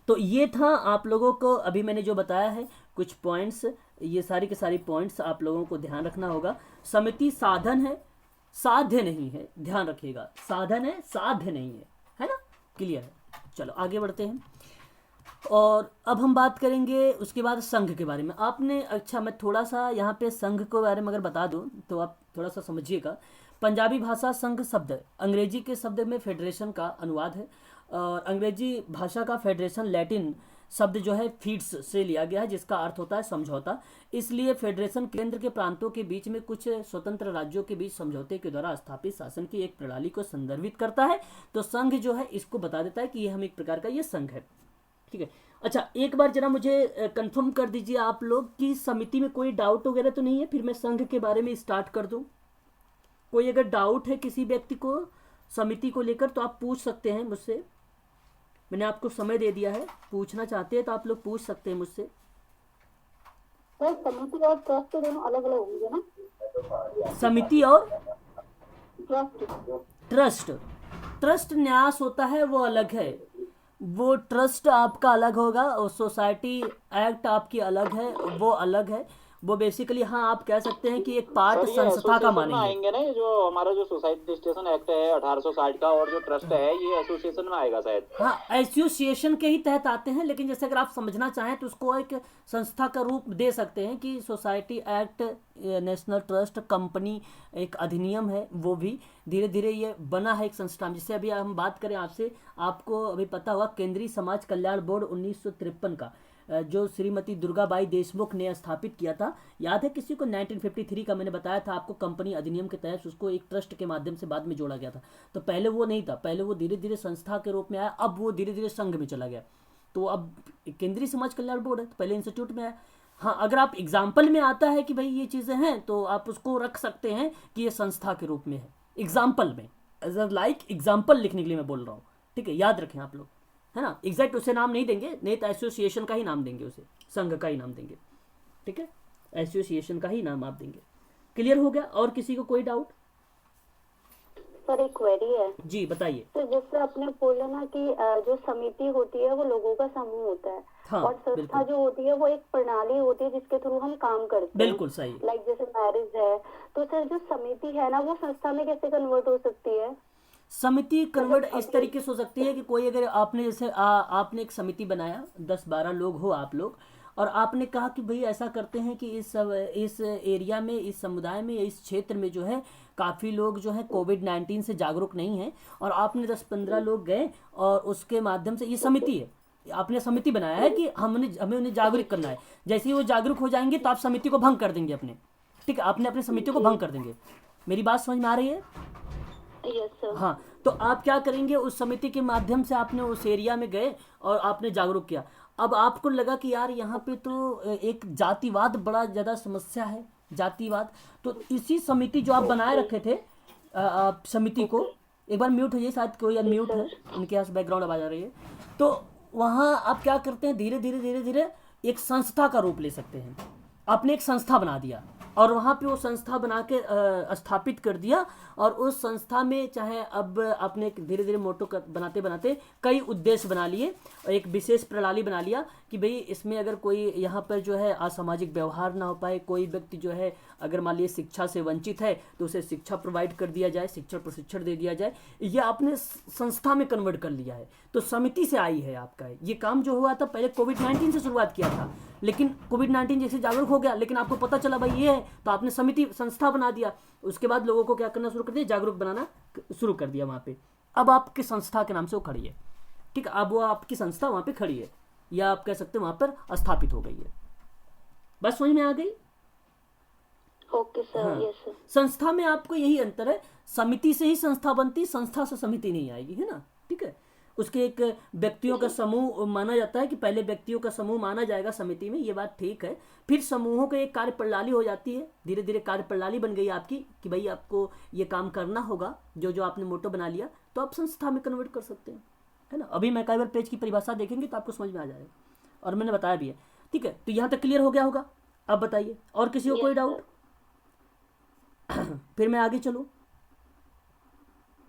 तो ये था आप लोगों को अभी मैंने जो बताया है कुछ पॉइंट्स, ये सारी के सारी पॉइंट्स आप लोगों को ध्यान रखना होगा। समिति साधन है, साध्य नहीं है, ध्यान रखिएगा, साधन है साध्य नहीं है ना। क्लियर है? चलो आगे बढ़ते हैं। और अब हम बात करेंगे उसके बाद संघ के बारे में। आपने, अच्छा मैं थोड़ा सा यहाँ पे संघ के बारे में अगर बता दूँ तो आप थोड़ा सा समझिएगा। पंजाबी भाषा संघ शब्द अंग्रेजी के शब्द में फेडरेशन का अनुवाद है, और अंग्रेजी भाषा का फेडरेशन लैटिन शब्द जो है फीड्स से लिया गया है, जिसका अर्थ होता है समझौता। इसलिए फेडरेशन केंद्र के प्रांतों के बीच में कुछ स्वतंत्र राज्यों के बीच समझौते के द्वारा स्थापित शासन की एक प्रणाली को संदर्भित करता है। तो संघ जो है इसको बता देता है कि ये हम एक प्रकार का ये संघ है, ठीक है। अच्छा, एक बार जरा मुझे कंफर्म कर दीजिए आप लोग कि समिति में कोई डाउट वगैरह तो नहीं है, फिर मैं संघ के बारे में स्टार्ट कर दूं। कोई अगर डाउट है किसी व्यक्ति को समिति को लेकर तो आप पूछ सकते हैं मुझसे, मैंने आपको समय दे दिया है, पूछना चाहते हैं तो आप लोग पूछ सकते हैं मुझसे। सर समिति और ट्रस्ट दोनों अलग अलग होंगे ना? समिति और ट्रस्ट ट्रस्ट न्यास होता है वो अलग है, वो ट्रस्ट आपका अलग होगा और सोसाइटी एक्ट आपकी अलग है, वो अलग है। वो बेसिकली हाँ आप कह सकते हैं कि एक पार्ट संस्था का मानेंगे। आएंगे ना, ये जो हमारा जो सोसाइटी रजिस्ट्रेशन एक्ट है 1860 का और जो ट्रस्ट है ये एसोसिएशन में आएगा शायद। हाँ, एसोसिएशन के ही तहत आते हैं, लेकिन जैसे अगर आप समझना चाहें तो उसको एक संस्था का रूप दे सकते हैं कि society act, national trust, company एक अधिनियम है, वो भी धीरे धीरे ये बना है एक संस्था। जिससे अभी हम बात करें आपसे, आपको अभी पता होगा केंद्रीय समाज कल्याण बोर्ड 1953 का जो श्रीमती दुर्गाबाई देशमुख ने स्थापित किया था, याद है किसी को? 1953 का मैंने बताया था आपको, कंपनी अधिनियम के तहत उसको एक ट्रस्ट के माध्यम से बाद में जोड़ा गया था। तो पहले वो नहीं था, पहले वो धीरे धीरे संस्था के रूप में आया, अब वो धीरे धीरे संघ में चला गया। तो अब केंद्रीय समाज कल्याण बोर्ड है, तो पहले इंस्टीट्यूट में आया। हाँ, अगर आप एग्जाम्पल में आता है कि भाई ये चीज़ें हैं तो आप उसको रख सकते हैं कि ये संस्था के रूप में है, एग्जाम्पल में, एज अ लाइक एग्जाम्पल लिखने के लिए मैं बोल रहा हूँ, ठीक है। याद रखें आप लोग, है ना। एग्जैक्ट उसे नाम नहीं देंगे, नहीं तो एसोसिएशन का ही नाम देंगे, उसे संघ का ही नाम देंगे, ठीक है, एसोसिएशन का ही नाम आप देंगे। क्लियर हो गया? और किसी को कोई डाउट? सर एक क्वेरी है जी बताइए। तो जैसे आपने बोला ना कि जो समिति होती है वो लोगों का समूह होता है, हाँ, और संस्था जो होती है वो एक प्रणाली होती है जिसके थ्रू हम काम करते हैं। बिल्कुल सही। लाइक जैसे मैरिज है, तो सर जो समिति है ना वो संस्था में कैसे कन्वर्ट हो सकती है? समिति कन्वर्ट इस तरीके से हो सकती है कि कोई अगर आपने जैसे आपने एक समिति बनाया, 10-12 लोग हो आप लोग, और आपने कहा कि भाई ऐसा करते हैं कि इस एरिया में, इस समुदाय में, इस क्षेत्र में जो है काफ़ी लोग जो है कोविड-19 से जागरूक नहीं हैं, और आपने 10-15 लोग गए और उसके माध्यम से, ये समिति है, आपने समिति बनाया है कि हमें उन्हें जागरूक करना है। जैसे ही वो जागरूक हो जाएंगे तो आप समिति को भंग कर देंगे अपने, ठीक है, आपने अपनी समिति को भंग कर देंगे। मेरी बात समझ में आ रही है? Yes sir. हाँ, तो आप क्या करेंगे, उस समिति के माध्यम से आपने उस एरिया में गए और आपने जागरूक किया। अब आपको लगा कि यार यहाँ पे तो एक जातिवाद बड़ा ज़्यादा समस्या है, जातिवाद, तो इसी समिति जो आप बनाए रखे थे, आप समिति को, एक बार म्यूट होइए, शायद कोई अनम्यूट है, इनके यहाँ से बैकग्राउंड आवाज़ आ रही है। तो वहाँ आप क्या करते हैं, धीरे धीरे धीरे धीरे एक संस्था का रूप ले सकते हैं। आपने एक संस्था बना दिया और वहाँ पे वो संस्था बना के स्थापित कर दिया, और उस संस्था में चाहे अब आपने धीरे धीरे मोटो बनाते बनाते कई उद्देश्य बना लिए, और एक विशेष प्रणाली बना लिया कि भाई इसमें अगर कोई यहाँ पर जो है असामाजिक व्यवहार ना हो पाए, कोई व्यक्ति जो है अगर मान लीजिए शिक्षा से वंचित है तो उसे शिक्षा प्रोवाइड कर दिया जाए, शिक्षा प्रशिक्षण दे दिया जाए। ये आपने संस्था में कन्वर्ट कर लिया है, तो समिति से आई है आपका ये काम। जो हुआ था पहले कोविड-19 से शुरुआत किया था, लेकिन कोविड-19 जैसे जागरूक हो गया, लेकिन आपको पता चला भाई ये है, तो आपने समिति, संस्था बना दिया। उसके बाद लोगों को क्या करना शुरू कर दिया, जागरूक बनाना शुरू कर दिया वहाँ पे। अब आपकी संस्था के नाम से वो खड़ी है, ठीक है, अब वो आपकी संस्था वहाँ पे खड़ी है, या आप कह सकते हैं वहाँ पर स्थापित हो गई है। बस समझ में आ गई? Okay sir. हाँ। Yes sir. संस्था में आपको यही अंतर है, समिति से ही संस्था बनती, संस्था से समिति नहीं आएगी, है ना, ठीक है। उसके एक व्यक्तियों का समूह माना जाता है कि पहले व्यक्तियों का समूह माना जाएगा समिति में, ये बात ठीक है। फिर समूहों की एक कार्य प्रणाली हो जाती है, धीरे धीरे कार्य प्रणाली बन गई आपकी कि भाई आपको ये काम करना होगा, जो जो आपने मोटो बना लिया, तो आप संस्था में कन्वर्ट कर सकते हैं, है ना। अभी मैकाइवर पेज की परिभाषा देखेंगे तो आपको समझ में आ जाएगा, और मैंने बताया भी है, ठीक है। तो यहाँ तक क्लियर हो गया होगा? अब बताइए, और किसी को कोई डाउट? फिर मैं आगे चलूँ?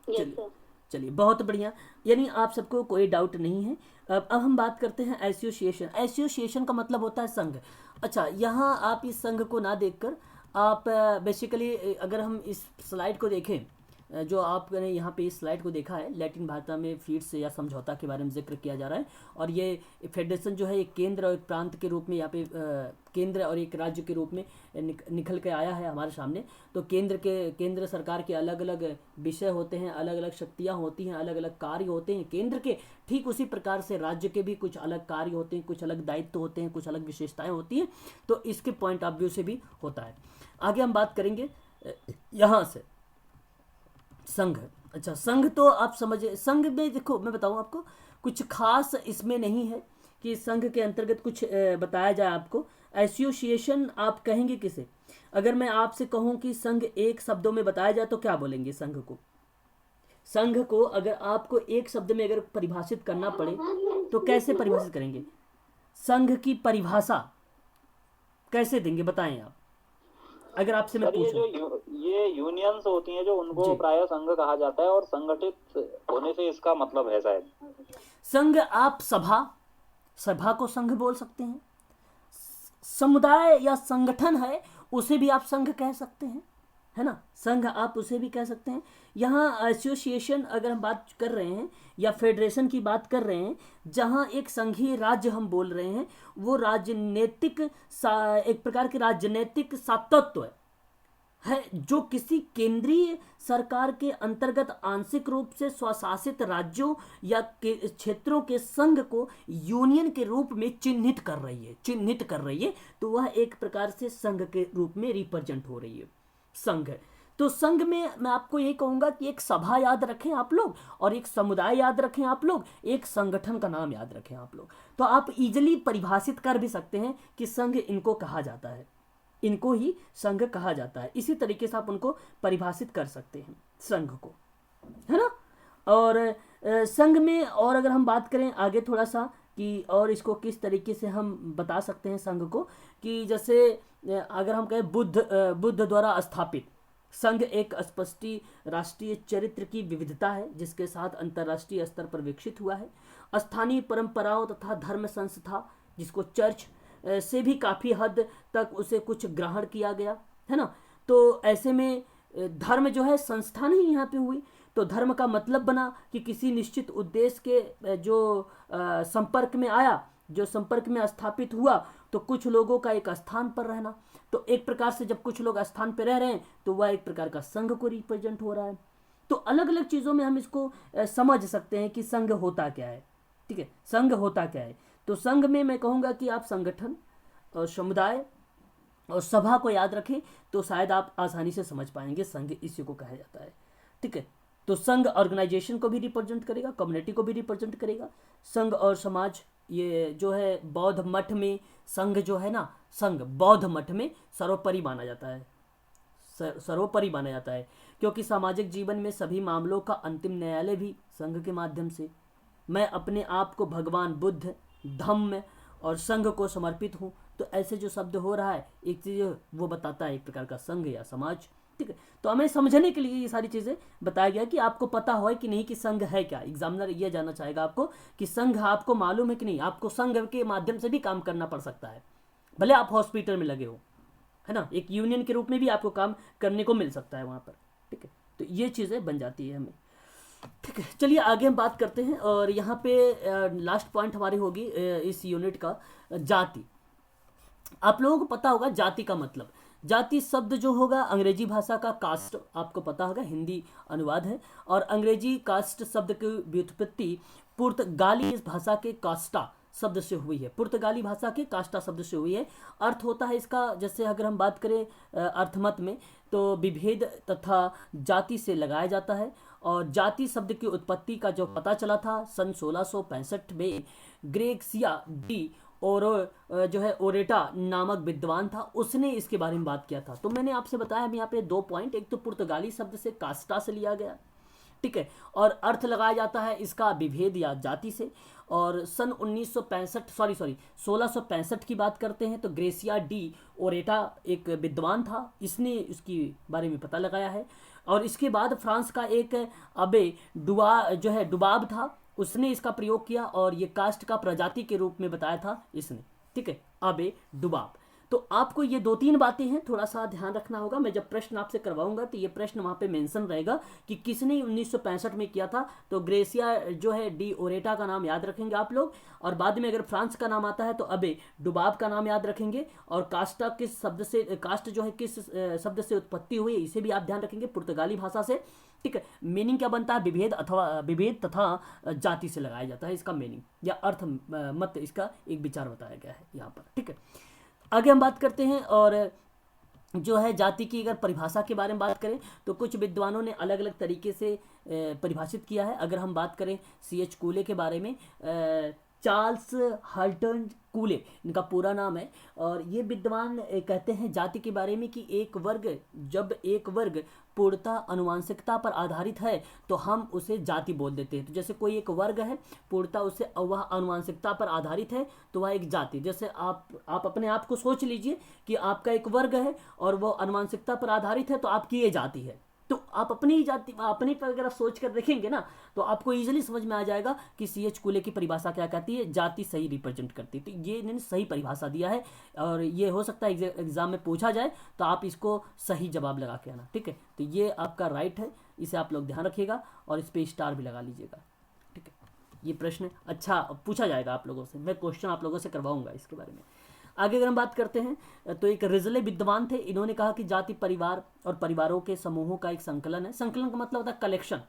Yes sir. चलिए, बहुत बढ़िया, यानी आप सबको कोई डाउट नहीं है। अब हम बात करते हैं एसोसिएशन। एसोसिएशन का मतलब होता है संघ। अच्छा, यहाँ आप इस संघ को ना देखकर आप बेसिकली अगर हम इस स्लाइड को देखें, जो आपने यहाँ पे इस स्लाइड को देखा है, लैटिन भाषा में फीड्स या समझौता के बारे में जिक्र किया जा रहा है, और ये फेडरेशन जो है एक केंद्र और एक प्रांत के रूप में, यहाँ पे केंद्र और एक राज्य के रूप में निकल के आया है हमारे सामने। तो केंद्र सरकार के अलग अलग विषय होते हैं, अलग अलग शक्तियाँ होती हैं, अलग अलग कार्य होते हैं केंद्र के, ठीक उसी प्रकार से राज्य के भी कुछ अलग कार्य होते हैं, कुछ अलग दायित्व होते हैं, कुछ अलग विशेषताएँ होती हैं। तो इसके पॉइंट ऑफ व्यू से भी होता है। आगे हम बात करेंगे यहाँ से संघ। अच्छा, संघ तो आप समझे, संघ में देखो मैं बताऊं आपको, कुछ खास इसमें नहीं है कि संघ के अंतर्गत कुछ बताया जाए आपको। एसोसिएशन आप कहेंगे किसे? अगर मैं आपसे कहूं कि संघ एक शब्दों में बताया जाए तो क्या बोलेंगे संघ को? संघ को अगर आपको एक शब्द में अगर परिभाषित करना पड़े तो कैसे परिभाषित करेंगे? संघ की परिभाषा कैसे देंगे, बताएं आप, अगर आपसे मैं सर ये पूछूं। जो ये यूनियंस होती हैं जो, उनको जी। प्राय संघ कहा जाता है, और संगठित होने से इसका मतलब है शायद। संघ, आप सभा को संघ बोल सकते हैं। समुदाय या संगठन है, उसे भी आप संघ कह सकते हैं, है ना। संघ आप उसे भी कह सकते हैं। यहाँ एसोसिएशन अगर हम बात कर रहे हैं या फेडरेशन की बात कर रहे हैं, जहाँ एक संघीय राज्य हम बोल रहे हैं, वो राजनीतिक एक प्रकार के राजनीतिक सातत्व है जो किसी केंद्रीय सरकार के अंतर्गत आंशिक रूप से स्वशासित राज्यों या क्षेत्रों के संघ को यूनियन के रूप में चिन्हित कर रही है, तो वह एक प्रकार से संघ के रूप में रिप्रेजेंट हो रही है, संघ। तो संघ में मैं आपको ये कहूंगा कि एक सभा याद रखें आप लोग, और एक समुदाय याद रखें आप लोग, एक संगठन का नाम याद रखें आप लोग। तो आप इजीली परिभाषित कर भी सकते हैं कि संघ इनको कहा जाता है, इनको ही संघ कहा जाता है। इसी तरीके से आप उनको परिभाषित कर सकते हैं संघ को, है ना। और संघ में और अगर हम बात करें आगे थोड़ा सा कि और इसको किस तरीके से हम बता सकते हैं संघ को, कि जैसे अगर हम कहें बुद्ध द्वारा स्थापित संघ एक स्पष्टी राष्ट्रीय चरित्र की विविधता है, जिसके साथ अंतर्राष्ट्रीय स्तर पर विकसित हुआ है। स्थानीय परंपराओं तथा धर्म संस्था, जिसको चर्च से भी काफ़ी हद तक उसे कुछ ग्रहण किया गया, है ना। तो ऐसे में धर्म जो है संस्था नहीं यहाँ पे हुई, तो धर्म का मतलब बना कि किसी निश्चित उद्देश्य के जो संपर्क में आया, जो संपर्क में स्थापित हुआ, तो कुछ लोगों का एक स्थान पर रहना, तो एक प्रकार से जब कुछ लोग स्थान पर रह रहे हैं तो वह एक प्रकार का संघ को रिप्रेजेंट हो रहा है। तो अलग अलग चीज़ों में हम इसको समझ सकते हैं कि संघ होता क्या है। ठीक है, संघ होता क्या है। तो संघ में मैं कहूँगा कि आप संगठन और समुदाय और सभा को याद रखें तो शायद आप आसानी से समझ पाएंगे संघ इसी को कहा जाता है। ठीक है, तो संघ ऑर्गेनाइजेशन को भी रिप्रेजेंट करेगा, कम्युनिटी को भी रिप्रेजेंट करेगा। संघ और समाज, ये जो है बौद्ध मठ में संघ जो है ना, संघ बौद्ध मठ में सर्वोपरि माना जाता है, सर्वोपरि माना जाता है, क्योंकि सामाजिक जीवन में सभी मामलों का अंतिम न्यायालय भी संघ के माध्यम से। मैं अपने आप को भगवान बुद्ध, धम्म और संघ को समर्पित हूँ। तो ऐसे जो शब्द हो रहा है एक चीज़ वो बताता है एक प्रकार का संघ या समाज। ठीक है, तो हमें समझने के लिए ये सारी चीज़ें बताया गया कि आपको पता हो कि नहीं कि संघ है क्या। एग्जामिनर ये जानना चाहेगा आपको कि संघ आपको मालूम है कि नहीं। आपको संघ के माध्यम से भी काम करना पड़ सकता है, भले आप हॉस्पिटल में लगे हो, है ना, एक यूनियन के रूप में भी आपको काम करने को मिल सकता है वहाँ पर। ठीक है, तो ये चीज़ें बन जाती है हमें। ठीक है, चलिए आगे हम बात करते हैं। और यहाँ पे लास्ट पॉइंट हमारी होगी इस यूनिट का, जाति। आप लोगों को पता होगा जाति का मतलब, जाति शब्द जो होगा अंग्रेजी भाषा का कास्ट, आपको पता होगा हिंदी अनुवाद है, और अंग्रेजी कास्ट शब्द की व्युत्पत्ति पुर्तगाली इस भाषा के कास्टा शब्द से हुई है, पुर्तगाली भाषा के कास्टा शब्द से हुई है। अर्थ होता है इसका, जैसे अगर हम बात करें अर्थमत में, तो विभेद तथा जाति से लगाया जाता है। और जाति शब्द की उत्पत्ति का जो पता चला था सन 1665 में ग्रेसिया डी और जो है ओरेटा नामक विद्वान था, उसने इसके बारे में बात किया था। तो मैंने आपसे बताया हम यहाँ पे 2 पॉइंट, एक तो पुर्तगाली शब्द से कास्टा से लिया गया, ठीक है, और अर्थ लगाया जाता है इसका विभेद या जाति से। और सन 1665 की बात करते हैं तो ग्रेसिया डी ओरेटा एक विद्वान था, इसने इसकी बारे में पता लगाया है। और इसके बाद फ्रांस का एक अबे डुबाब था, उसने इसका प्रयोग किया और ये कास्ट का प्रजाति के रूप में बताया था इसने। ठीक है, अबे डुबाब। तो आपको ये 2-3 बातें हैं, थोड़ा सा ध्यान रखना होगा। मैं जब प्रश्न आपसे करवाऊंगा तो ये प्रश्न वहाँ पे मेंशन रहेगा कि किसने 1965 में किया था। तो ग्रेसिया जो है डी ओरेटा का नाम याद रखेंगे आप लोग, और बाद में अगर फ्रांस का नाम आता है तो अबे डुबाब का नाम याद रखेंगे। और कास्टा किस शब्द से, कास्ट जो है किस शब्द से उत्पत्ति हुई है इसे भी आप ध्यान रखेंगे, पुर्तगाली भाषा से। ठीक है, मीनिंग क्या बनता है, विभेद तथा जाति से लगाया जाता है इसका मीनिंग या अर्थ मत, इसका एक विचार बताया गया है यहाँ पर। ठीक है, आगे हम बात करते हैं। और जो है जाति की अगर परिभाषा के बारे में बात करें तो कुछ विद्वानों ने अलग अलग तरीके से परिभाषित किया है। अगर हम बात करें C.H. कूले के बारे में, चार्ल्स हल्टन कूले इनका पूरा नाम है, और ये विद्वान कहते हैं जाति के बारे में कि जब एक वर्ग पूर्णतः अनुवांशिकता पर आधारित है तो हम उसे जाति बोल देते हैं। तो जैसे कोई एक वर्ग है पूर्णतः उसे वह अनुवांशिकता पर आधारित है तो वह एक जाति। जैसे आप अपने आप को सोच लीजिए कि आपका एक वर्ग है और वो अनुवांशिकता पर आधारित है तो आपकी ये जाति है। तो आप अपनी ही जाति, अपने पर अगर आप सोच कर देखेंगे ना तो आपको इजीली समझ में आ जाएगा कि C.H. कूले की परिभाषा क्या कहती है, जाति सही रिप्रेजेंट करती है। तो ये इन्होंने सही परिभाषा दिया है और ये हो सकता है एग्जाम में पूछा जाए तो आप इसको सही जवाब लगा के आना। ठीक है, तो ये आपका राइट है, इसे आप लोग ध्यान रखिएगा और इस पर स्टार भी लगा लीजिएगा। ठीक है, ये प्रश्न अच्छा पूछा जाएगा आप लोगों से, मैं क्वेश्चन आप लोगों से करवाऊंगा इसके बारे में। आगे अगर हम बात करते हैं तो एक रिजले विद्वान थे, इन्होंने कहा कि जाति परिवार और परिवारों के समूहों का एक संकलन है। संकलन का मतलब होता है कलेक्शन।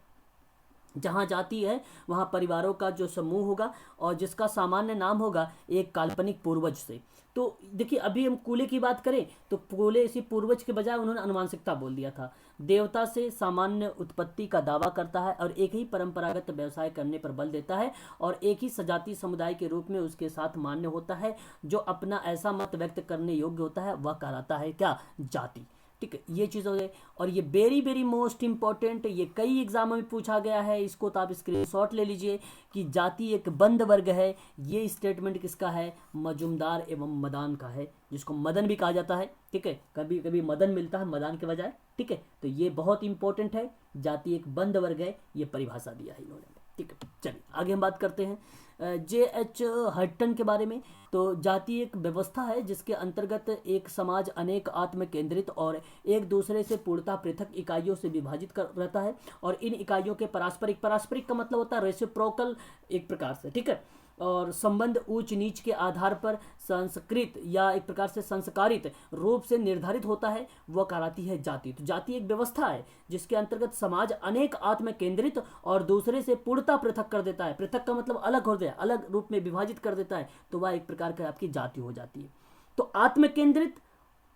जहाँ जाति है वहाँ परिवारों का जो समूह होगा और जिसका सामान्य नाम होगा एक काल्पनिक पूर्वज से। तो देखिए अभी हम कूले की बात करें तो कूले इसी पूर्वज के बजाय उन्होंने अनुवांशिकता बोल दिया था। देवता से सामान्य उत्पत्ति का दावा करता है और एक ही परंपरागत व्यवसाय करने पर बल देता है और एक ही सजातीय समुदाय के रूप में उसके साथ मान्य होता है। जो अपना ऐसा मत व्यक्त करने योग्य होता है वह कहलाता है क्या, जाति। ठीक है, ये चीज़ हो गई। और ये वेरी मोस्ट इंपॉर्टेंट, ये कई एग्जामों में पूछा गया है, इसको तो आप स्क्रीनशॉट ले लीजिए कि जाति एक बंद वर्ग है। ये स्टेटमेंट किसका है, मजुमदार एवं मदान का है, जिसको मदन भी कहा जाता है। ठीक है, कभी कभी मदन मिलता है मदान के बजाय। ठीक है, तो ये बहुत इंपॉर्टेंट है, जाति एक बंद वर्ग है, ये परिभाषा दिया है इन्होंने। ठीक है, चलिए आगे हम बात करते हैं J.H. हट्टन के बारे में। तो जाति एक व्यवस्था है जिसके अंतर्गत एक समाज अनेक आत्म केंद्रित और एक दूसरे से पूर्णतः पृथक इकाइयों से विभाजित रहता है और इन इकाइयों के पारस्परिक का मतलब होता है रेसिप्रोकल एक प्रकार से। ठीक है, और संबंध ऊंच नीच के आधार पर संस्कृत या एक प्रकार से संस्कारित रूप से निर्धारित होता है, वह कहलाती है जाति। तो जाति एक व्यवस्था है जिसके अंतर्गत समाज अनेक आत्म केंद्रित और दूसरे से पूर्णता पृथक कर देता है। पृथक का मतलब अलग हो गया, अलग रूप में विभाजित कर देता है, तो वह एक प्रकार का आपकी जाति हो जाती है। तो आत्म केंद्रित,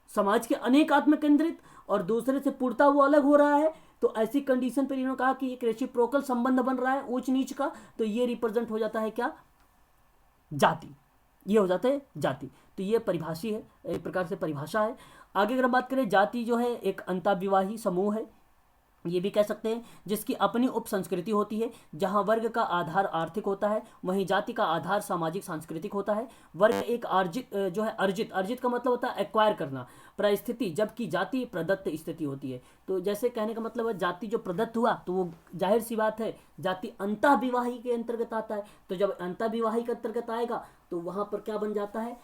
समाज के अनेक आत्म केंद्रित और दूसरे से पूर्णता वो अलग हो रहा है, तो ऐसी कंडीशन पर इन्होंने कहा कि एक रेसिप्रोकल संबंध बन रहा है ऊंच नीच का, तो ये रिप्रेजेंट हो जाता है क्या, जाति। ये हो जाता है जाति। तो ये परिभाषी है, एक प्रकार से परिभाषा है। आगे अगर हम बात करें, जाति जो है एक अंतःविवाही समूह है, ये भी कह सकते हैं, जिसकी अपनी उप संस्कृति होती है। जहां वर्ग का आधार आर्थिक होता है, वहीं जाति का आधार सामाजिक सांस्कृतिक होता है। वर्ग एक अर्जित जो है, अर्जित का मतलब होता है एक्वायर करना, परिस्थिति, जबकि जाति प्रदत्त स्थिति होती है। तो जैसे कहने का मतलब है जाति जो प्रदत्त हुआ, तो वो जाहिर सी बात है जाति अंतःविवाही के अंतर्गत आता है। तो जब अंतःविवाही के अंतर्गत आएगा तो वहां पर क्या बन जाता है,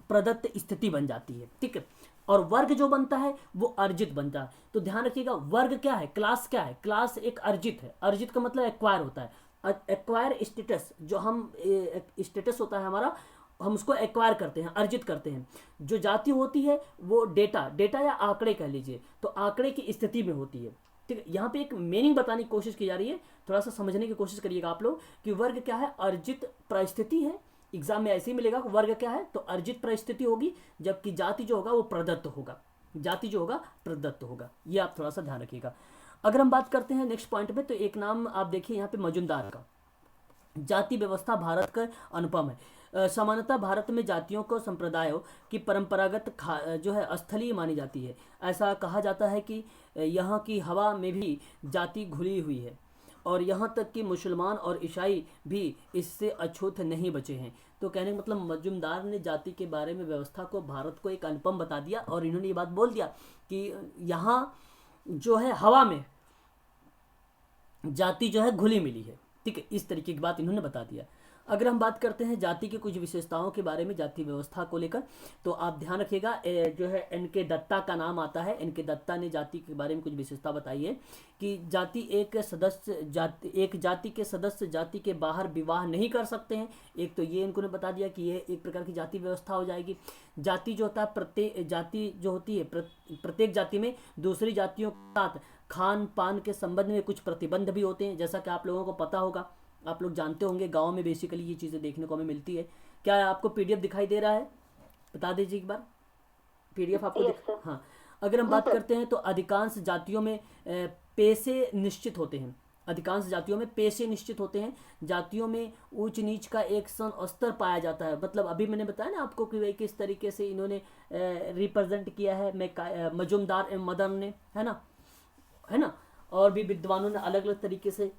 प्रदत्त स्थिति बन जाती है, ठीक है। और वर्ग जो बनता है वो अर्जित बनता है। तो ध्यान रखिएगा, वर्ग क्या है, क्लास क्या है, क्लास एक अर्जित है। अर्जित का मतलब एक्वायर होता है। एक्वायर स्टेटस, जो हम स्टेटस होता है हमारा, हम उसको एक्वायर करते हैं, अर्जित करते हैं। जो जाति होती है वो डेटा या आंकड़े कह लीजिए, तो आंकड़े की स्थिति में होती है, ठीक है। यहाँ पे एक मीनिंग बताने की कोशिश की जा रही है, थोड़ा सा समझने की कोशिश करिएगा आप लोग कि वर्ग क्या है, अर्जित परिस्थिति है। एग्जाम में ऐसे ही मिलेगा, वर्ग क्या है तो अर्जित परिस्थिति होगी, जबकि जाति जो होगा वो प्रदत्त होगा, जाति जो होगा प्रदत्त होगा। ये आप थोड़ा सा ध्यान रखिएगा। अगर हम बात करते हैं नेक्स्ट पॉइंट पे, तो एक नाम आप देखिए यहाँ पे मजुमदार का। जाति व्यवस्था भारत का अनुपम है। सामान्यतः भारत में जातियों को संप्रदायों की परंपरागत जो है स्थलीय मानी जाती है। ऐसा कहा जाता है कि यहाँ की हवा में भी जाति घुली हुई है, और यहाँ तक कि मुसलमान और ईसाई भी इससे अछूत नहीं बचे हैं। तो कहने का मतलब मजुमदार ने जाति के बारे में व्यवस्था को भारत को एक अनुपम बता दिया, और इन्होंने ये बात बोल दिया कि यहाँ जो है हवा में जाति जो है घुली मिली है, ठीक है। इस तरीके की बात इन्होंने बता दिया। अगर हम बात करते हैं जाति की कुछ विशेषताओं के बारे में, जाति व्यवस्था को लेकर, तो आप ध्यान रखिएगा, जो है एन.के. दत्ता का नाम आता है। एन.के. दत्ता ने जाति के बारे में कुछ विशेषता बताई है कि जाति एक जाति के सदस्य जाति के बाहर विवाह नहीं कर सकते हैं। एक तो ये इनको ने बता दिया कि ये एक प्रकार की जाति व्यवस्था हो जाएगी। जाति जो होता है, प्रत्येक जाति जो होती है, प्रत्येक जाति में दूसरी जातियों के साथ खान पान के संबंध में कुछ प्रतिबंध भी होते हैं, जैसा कि आप लोगों को पता होगा, आप लोग जानते होंगे, गांव में बेसिकली ये चीज़ें देखने को हमें मिलती है। क्या आपको पीडीएफ दिखाई दे रहा है, बता दीजिए एक बार, पीडीएफ आपको हाँ। अगर हम बात करते हैं तो अधिकांश जातियों में पेशे निश्चित होते हैं, अधिकांश जातियों में पेशे निश्चित होते हैं। जातियों में ऊंच नीच का एक सम स्तर पाया जाता है। मतलब अभी मैंने बताया ना आपको कि भाई किस तरीके से इन्होंने रिप्रेजेंट किया है मजुमदार एवं मदन ने, है ना, और भी विद्वानों ने अलग अलग तरीके से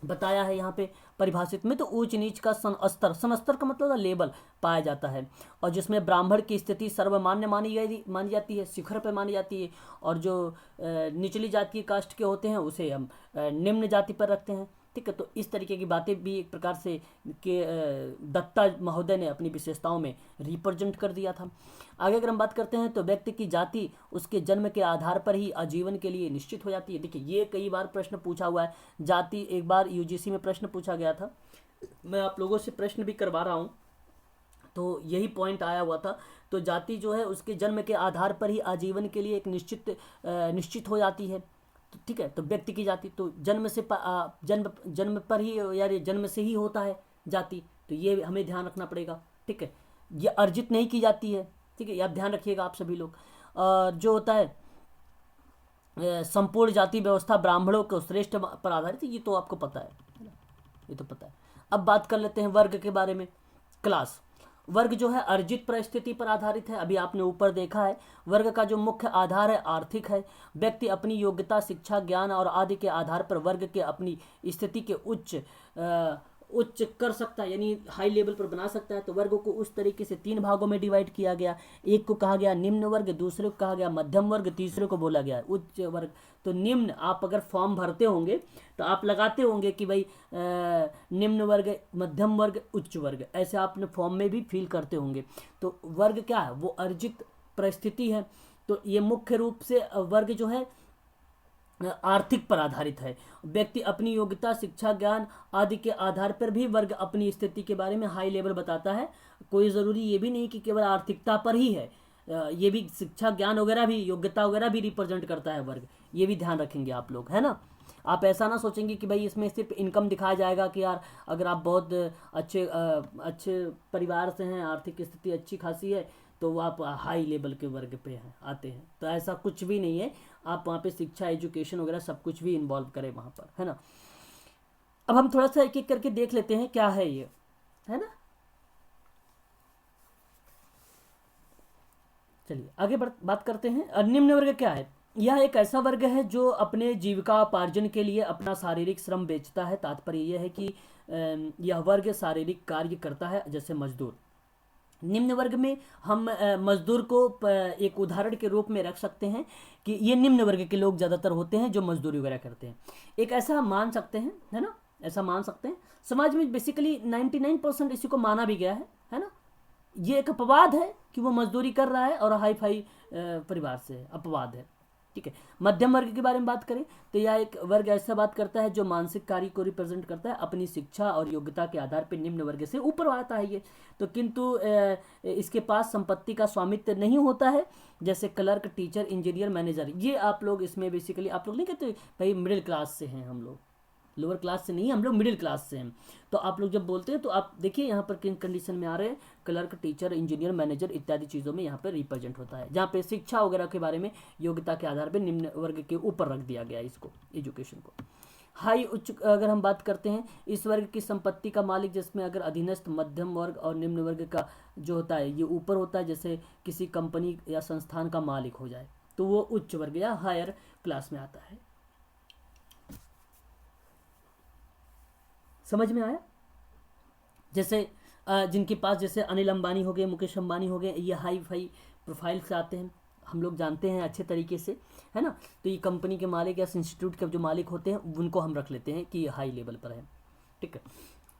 बताया है यहाँ पे परिभाषित में। तो ऊंच नीच का समस्तर का मतलब लेबल पाया जाता है, और जिसमें ब्राह्मण की स्थिति सर्वमान्य मानी जाती है, शिखर पे मानी जाती है, और जो निचली जाति की कास्ट के होते हैं उसे हम निम्न जाति पर रखते हैं, ठीक है। तो इस तरीके की बातें भी एक प्रकार से के दत्ता महोदय ने अपनी विशेषताओं में रिप्रेजेंट कर दिया था। आगे अगर हम बात करते हैं तो व्यक्ति की जाति उसके जन्म के आधार पर ही आजीवन के लिए निश्चित हो जाती है। देखिए ये कई बार प्रश्न पूछा हुआ है, जाति एक बार यूजीसी में प्रश्न पूछा गया था, मैं आप लोगों से प्रश्न भी करवा रहा हूँ, तो यही पॉइंट आया हुआ था। तो जाति जो है उसके जन्म के आधार पर ही आजीवन के लिए एक निश्चित हो जाती है, ठीक है। तो व्यक्ति की जाति तो जन्म पर ही, यार ये जन्म से ही होता है जाति, तो ये हमें ध्यान रखना पड़ेगा, ठीक है। ये अर्जित नहीं की जाती है, ठीक है, ये आप ध्यान रखिएगा आप सभी लोग। जो होता है संपूर्ण जाति व्यवस्था ब्राह्मणों को श्रेष्ठ पर आधारित है, ये तो आपको पता है ना, ये तो पता है। अब बात कर लेते हैं वर्ग के बारे में। क्लास, वर्ग जो है अर्जित परिस्थिति पर आधारित है। अभी आपने ऊपर देखा है, वर्ग का जो मुख्य आधार है आर्थिक है। व्यक्ति अपनी योग्यता, शिक्षा, ज्ञान और आदि के आधार पर वर्ग के अपनी स्थिति के उच्च कर सकता है, यानी हाई लेवल पर बना सकता है। तो वर्ग को उस तरीके से 3 भागों में डिवाइड किया गया। एक को कहा गया निम्न वर्ग, दूसरे को कहा गया मध्यम वर्ग, तीसरे को बोला गया उच्च वर्ग। तो निम्न, आप अगर फॉर्म भरते होंगे तो आप लगाते होंगे कि भाई निम्न वर्ग, मध्यम वर्ग, उच्च वर्ग, ऐसे आपने फॉर्म में भी फिल करते होंगे। तो वर्ग क्या है, वो अर्जित परिस्थिति है। तो ये मुख्य रूप से वर्ग जो है आर्थिक पर आधारित है। व्यक्ति अपनी योग्यता, शिक्षा, ज्ञान आदि के आधार पर भी वर्ग अपनी स्थिति के बारे में हाई लेवल बताता है। कोई ज़रूरी ये भी नहीं कि केवल आर्थिकता पर ही है, ये भी शिक्षा, ज्ञान वगैरह भी, योग्यता वगैरह भी रिप्रेजेंट करता है वर्ग। ये भी ध्यान रखेंगे आप लोग, है ना। आप ऐसा ना सोचेंगे कि भाई इसमें सिर्फ इनकम दिखाया जाएगा कि यार अगर आप बहुत अच्छे परिवार से हैं, आर्थिक स्थिति अच्छी खासी है, तो आप हाई लेवल के वर्ग पे हैं, आते हैं। तो ऐसा कुछ भी नहीं है। आप वहाँ पे शिक्षा, एजुकेशन वगैरह सब कुछ भी इन्वॉल्व करें वहाँ पर, है ना। अब हम थोड़ा सा एक एक करके देख लेते हैं क्या है ये, है ना। चलिए आगे बात करते हैं। निम्न वर्ग क्या है? यह एक ऐसा वर्ग है जो अपने जीविकापार्जन के लिए अपना शारीरिक श्रम बेचता है। तात्पर्य यह है कि यह वर्ग शारीरिक कार्य करता है, जैसे मजदूर। निम्न वर्ग में हम मजदूर को एक उदाहरण के रूप में रख सकते हैं कि ये निम्न वर्ग के लोग ज़्यादातर होते हैं जो मजदूरी वगैरह करते हैं। एक ऐसा हम मान सकते हैं, है ना, ऐसा मान सकते हैं। समाज में बेसिकली 99% इसी को माना भी गया है ना। ये एक अपवाद है कि वो मजदूरी कर रहा है और हाई फाई परिवार से है, अपवाद है, ठीक है। मध्यम वर्ग के बारे में बात करें तो यह एक वर्ग ऐसा बात करता है जो मानसिक कार्य को रिप्रेजेंट करता है। अपनी शिक्षा और योग्यता के आधार पर निम्न वर्ग से ऊपर आता है ये तो, किंतु इसके पास संपत्ति का स्वामित्व नहीं होता है, जैसे क्लर्क, टीचर, इंजीनियर, मैनेजर। ये आप लोग इसमें बेसिकली आप लोग नहीं कहते भाई मिडिल क्लास से हैं हम लोग, लोअर क्लास से नहीं, हम लोग मिडिल क्लास से हैं। तो आप लोग जब बोलते हैं तो आप देखिए यहाँ पर किन कंडीशन में आ रहे हैं, क्लर्क, टीचर, इंजीनियर, मैनेजर इत्यादि चीज़ों में यहाँ पर रिप्रेजेंट होता है, जहाँ पे शिक्षा वगैरह के बारे में योग्यता के आधार पर निम्न वर्ग के ऊपर रख दिया गया है इसको, एजुकेशन को। हाई उच्च अगर हम बात करते हैं, इस वर्ग की संपत्ति का मालिक, जिसमें अगर अधीनस्थ, मध्यम वर्ग और निम्न वर्ग का जो होता है ये ऊपर होता है, जैसे किसी कंपनी या संस्थान का मालिक हो जाए तो वो उच्च वर्ग या हायर क्लास में आता है। समझ में आया? जैसे जिनके पास जैसे अनिल अंबानी हो गए, मुकेश अंबानी हो गए, ये हाई फाई प्रोफाइल से आते हैं, हम लोग जानते हैं अच्छे तरीके से, है ना। तो ये कंपनी के मालिक या इंस्टीट्यूट के जो मालिक होते हैं उनको हम रख लेते हैं कि ये हाई लेवल पर है, ठीक है।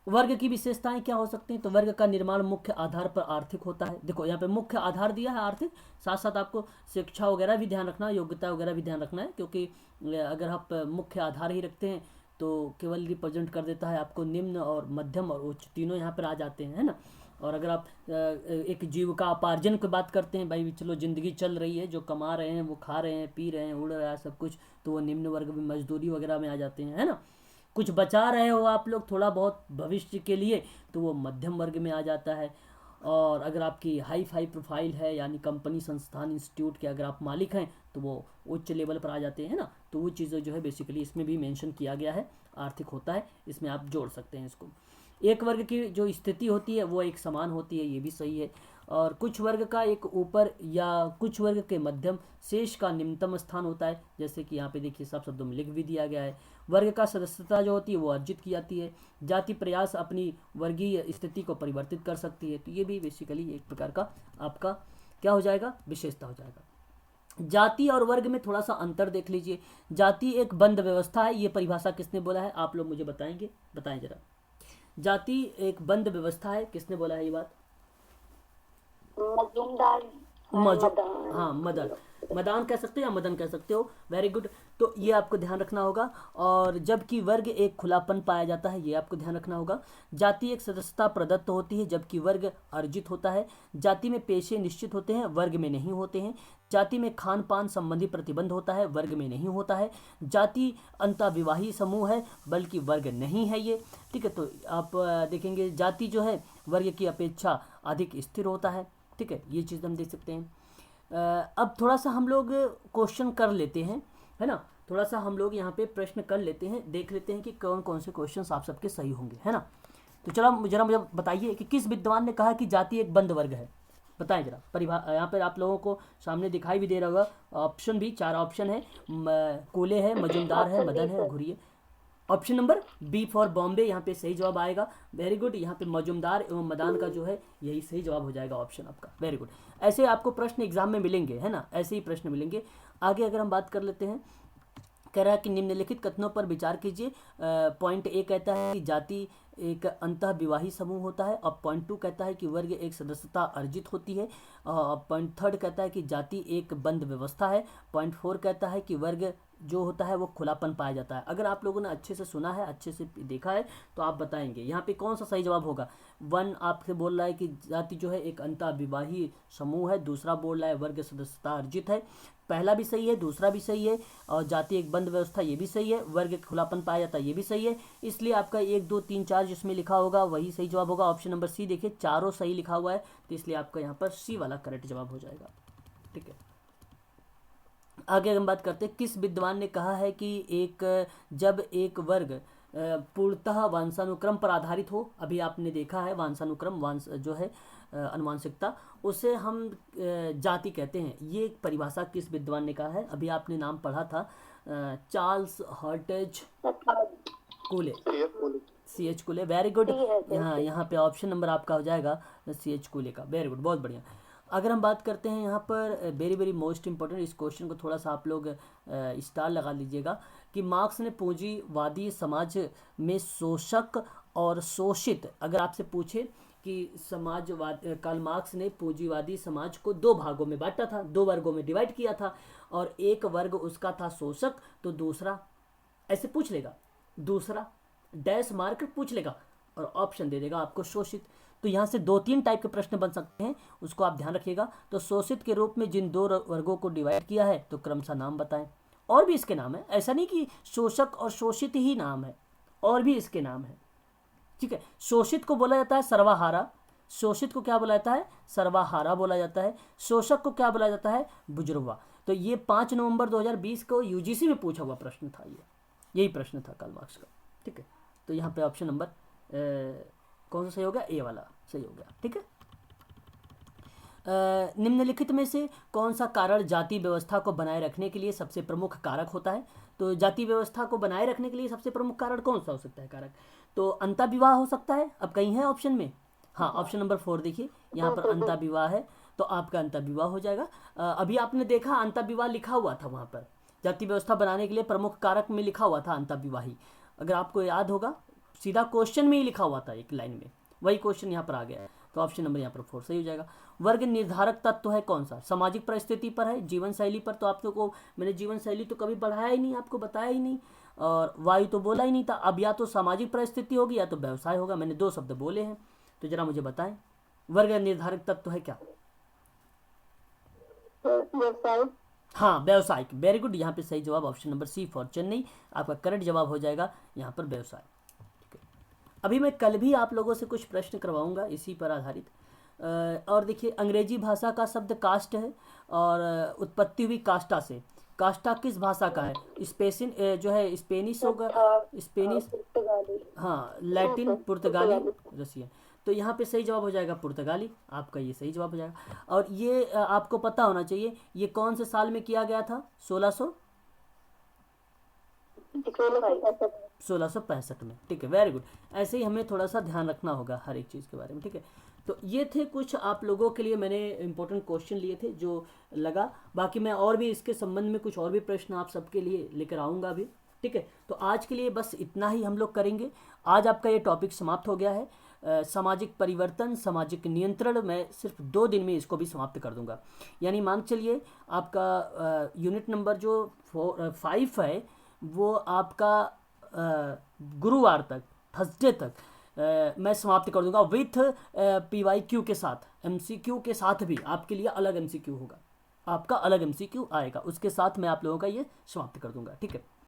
वर्ग की विशेषताएं क्या हो सकती हैं? तो वर्ग का निर्माण मुख्य आधार पर आर्थिक होता है। देखो यहाँ पे मुख्य आधार दिया है आर्थिक, साथ साथ आपको शिक्षा वगैरह भी ध्यान रखना है, योग्यता वगैरह भी ध्यान रखना है, क्योंकि अगर आप मुख्य आधार ही रखते हैं तो केवल रिप्रेजेंट कर देता है आपको निम्न और मध्यम और उच्च, तीनों यहाँ पर आ जाते हैं, है ना। और अगर आप एक जीविका उपार्जन की बात करते हैं, भाई चलो ज़िंदगी चल रही है, जो कमा रहे हैं वो खा रहे हैं, पी रहे हैं, उड़ रहा है सब कुछ, तो वो निम्न वर्ग में मजदूरी वगैरह में आ जाते हैं, है ना। कुछ बचा रहे हो आप लोग थोड़ा बहुत भविष्य के लिए, तो वो मध्यम वर्ग में आ जाता है। और अगर आपकी हाई फाई प्रोफाइल है, यानी कंपनी, संस्थान, इंस्टीट्यूट के अगर आप मालिक हैं, तो वो उच्च लेवल पर आ जाते हैं ना। तो वो चीज़ें जो है बेसिकली इसमें भी मेंशन किया गया है, आर्थिक होता है, इसमें आप जोड़ सकते हैं इसको। एक वर्ग की जो स्थिति होती है वो एक समान होती है, ये भी सही है। और कुछ वर्ग का एक ऊपर या कुछ वर्ग के मध्यम, शेष का निम्नतम स्थान होता है, जैसे कि यहाँ पे देखिए सब शब्दों में लिख भी दिया गया है। वर्ग का सदस्यता जो होती है वो अर्जित की जाती है। जाति प्रयास अपनी वर्गीय स्थिति को परिवर्तित कर सकती है, तो ये भी बेसिकली एक प्रकार का आपका क्या हो जाएगा, विशेषता हो जाएगा। जाति और वर्ग में थोड़ा सा अंतर देख लीजिए। जाति एक बंद व्यवस्था है, ये परिभाषा किसने बोला है आप लोग मुझे बताएंगे, बताएं जरा। जाति एक बंद व्यवस्था है, किसने बोला है ये बात? मजूमदार, हाँ मदान कह सकते हो या मदन कह सकते हो, वेरी गुड। तो ये आपको ध्यान रखना होगा। और जबकि वर्ग एक खुलापन पाया जाता है, ये आपको ध्यान रखना होगा। जाति एक सदस्यता प्रदत्त होती है, जबकि वर्ग अर्जित होता है। जाति में पेशे निश्चित होते हैं, वर्ग में नहीं होते हैं। जाति में खान पान संबंधी प्रतिबंध होता है, वर्ग में नहीं होता है। जाति अंतःविवाही समूह है, बल्कि वर्ग नहीं है ये, ठीक है। तो आप देखेंगे जाति जो है वर्ग की अपेक्षा अधिक स्थिर होता है, ठीक है। ये चीज़ हम देख सकते हैं। अब थोड़ा सा हम लोग क्वेश्चन कर लेते हैं, है ना। थोड़ा सा हम लोग यहाँ पे प्रश्न कर लेते हैं, देख लेते हैं कि कौन कौन से क्वेश्चंस आप सबके सही होंगे, है ना। तो चलो जरा मुझे बताइए कि किस विद्वान ने कहा कि जाति एक बंद वर्ग है, बताएं जरा। यहाँ पर आप लोगों को सामने दिखाई भी दे रहा होगा, ऑप्शन भी 4 ऑप्शन है, कोले है, मजुमदार है, मदन है, Ghurye. Option number B for Bombay यहाँ पे सही जवाब आएगा, वेरी गुड। यहाँ पे मजुमदार एवं मदान का जो है यही सही जवाब हो जाएगा ऑप्शन आपका, वेरी गुड। ऐसे आपको प्रश्न एग्जाम में मिलेंगे, है ना, ऐसे ही प्रश्न मिलेंगे। आगे अगर हम बात कर लेते हैं, कह रहा है कि निम्नलिखित कथनों पर विचार कीजिए। पॉइंट ए कहता है कि जाति एक अंतःविवाही समूह होता है, और पॉइंट 2 कहता है कि वर्ग एक सदस्यता अर्जित होती है। पॉइंट 3 कहता है कि जाति एक बंद व्यवस्था है। पॉइंट 4 कहता है कि वर्ग जो होता है वो खुलापन पाया जाता है। अगर आप लोगों ने अच्छे से सुना है, अच्छे से देखा है, तो आप बताएंगे यहाँ पे कौन सा सही जवाब होगा। 1 आपसे बोल रहा है कि जाति जो है एक अंतःविवाही समूह है, दूसरा बोल रहा है वर्ग सदस्यता अर्जित है। पहला भी सही है, दूसरा भी सही है, और जाति एक बंद व्यवस्था ये भी सही है, वर्ग खुलापन पाया जाता है ये भी सही है। इसलिए आपका 1 2 3 4 जिसमें लिखा होगा वही सही जवाब होगा। ऑप्शन नंबर सी देखिए, चारों सही लिखा हुआ है, तो इसलिए आपका यहाँ पर सी वाला करेक्ट जवाब हो जाएगा। ठीक है, आगे हम बात करते हैं, किस विद्वान ने कहा है कि जब एक वर्ग पूर्णतः वंशानुक्रम पर आधारित हो, अभी आपने देखा है वंशानुक्रम वंश जो है अनुवांशिकता, उसे हम जाति कहते हैं। ये एक परिभाषा किस विद्वान ने कहा है, अभी आपने नाम पढ़ा था Charles hertz कूले, CH कूले, very good. यहाँ पे ऑप्शन नंबर आपका हो जाएगा CH कूले का, वेरी गुड, बहुत बढ़िया। अगर हम बात करते हैं यहाँ पर वेरी वेरी मोस्ट इम्पोर्टेंट, इस क्वेश्चन को थोड़ा सा आप लोग स्टार लगा लीजिएगा, कि मार्क्स ने पूंजीवादी समाज में शोषक और शोषित, अगर आपसे पूछे कि समाजवाद, कार्ल मार्क्स ने पूंजीवादी समाज को 2 भागों में बांटा था, 2 वर्गों में डिवाइड किया था, और एक वर्ग उसका था शोषक, तो दूसरा ऐसे पूछ लेगा, दूसरा डैश मार्क पूछ लेगा और ऑप्शन दे देगा आपको शोषित। तो यहाँ से 2-3 टाइप के प्रश्न बन सकते हैं, उसको आप ध्यान रखिएगा। तो शोषित के रूप में जिन 2 वर्गों को डिवाइड किया है, तो क्रमशः नाम बताएं। और भी इसके नाम है, ऐसा नहीं कि शोषक और शोषित ही नाम है, और भी इसके नाम है। ठीक है, शोषित को बोला जाता है सर्वहारा, शोषित को क्या बोला जाता है, सर्वहारा बोला जाता है। शोषक को क्या बोला जाता है, बुजुर्वा। तो ये 5 नवंबर 2020 को UGC में पूछा हुआ प्रश्न था, यही प्रश्न था कार्ल मार्क्स का। ठीक है, तो यहाँ पे ऑप्शन नंबर कौन सा सही हो गया, ए वाला सही हो गया। ठीक है, निम्नलिखित में से कौन सा कारण जाति व्यवस्था को बनाए रखने के लिए सबसे प्रमुख कारक होता है। तो जाति व्यवस्था को बनाए रखने के लिए सबसे प्रमुख कारण कौन सा हो सकता है कारक, तो अंतःविवाह हो सकता है। अब कहीं है ऑप्शन में, हाँ ऑप्शन नंबर 4 देखिए, यहाँ पर अंतःविवाह है, तो आपका अंतःविवाह हो जाएगा। अभी आपने देखा अंतःविवाह लिखा हुआ था वहाँ पर, जाति व्यवस्था बनाने के लिए प्रमुख कारक में लिखा हुआ था अंतःविवाही, अगर आपको याद होगा, सीधा क्वेश्चन में ही लिखा हुआ था एक लाइन में, वही क्वेश्चन यहाँ पर आ गया है, तो ऑप्शन नंबर यहाँ पर 4 सही हो जाएगा। वर्ग निर्धारक तत्व है कौन सा, सामाजिक परिस्थिति पर है, जीवन शैली पर, तो आप लोग को मैंने जीवन शैली तो कभी पढ़ाया ही नहीं, आपको बताया ही नहीं, और वायु तो बोला ही नहीं था। अब या तो सामाजिक परिस्थिति होगी या तो व्यवसाय होगा, मैंने 2 शब्द बोले हैं, तो जरा मुझे बताएं वर्ग निर्धारक तत्व है क्या। व्यवसाय, हाँ व्यवसायिक, वेरी गुड, यहाँ पे सही जवाब option number C for Chennai, आपका करेक्ट जवाब हो जाएगा यहाँ पर व्यवसाय। ठीक है, अभी मैं कल भी आप लोगों से कुछ प्रश्न करवाऊंगा इसी पर आधारित। और देखिए अंग्रेजी भाषा का शब्द कास्ट है, और उत्पत्ति हुई कास्टा से। कास्टा किस भाषा का है, स्पेसिन जो है स्पेनिश होगा, स्पेनिश, हाँ लैटिन, पुर्तगाली, रसियन, तो यहाँ पे सही जवाब हो जाएगा पुर्तगाली, आपका ये सही जवाब हो जाएगा। और ये आपको पता होना चाहिए ये कौन से साल में किया गया था, 1665 में। ठीक है, वेरी गुड, ऐसे ही हमें थोड़ा सा ध्यान रखना होगा हर एक चीज़ के बारे में। ठीक है, तो ये थे कुछ आप लोगों के लिए मैंने इंपॉर्टेंट क्वेश्चन लिए थे जो लगा, बाकी मैं और भी इसके संबंध में कुछ और भी प्रश्न आप सबके लिए लेकर आऊँगा अभी। ठीक है, तो आज के लिए बस इतना ही हम लोग करेंगे। आज आपका ये टॉपिक समाप्त हो गया है, सामाजिक परिवर्तन, सामाजिक नियंत्रण, मैं सिर्फ 2 दिन में इसको भी समाप्त कर दूंगा। यानी मान चलिए आपका यूनिट नंबर जो 5 है वो आपका गुरुवार तक, थर्सडे तक मैं समाप्त कर दूंगा विथ PYQ के साथ, MCQ के साथ भी आपके लिए अलग MCQ होगा, आपका अलग MCQ आएगा, उसके साथ मैं आप लोगों का ये समाप्त कर दूंगा। ठीक है,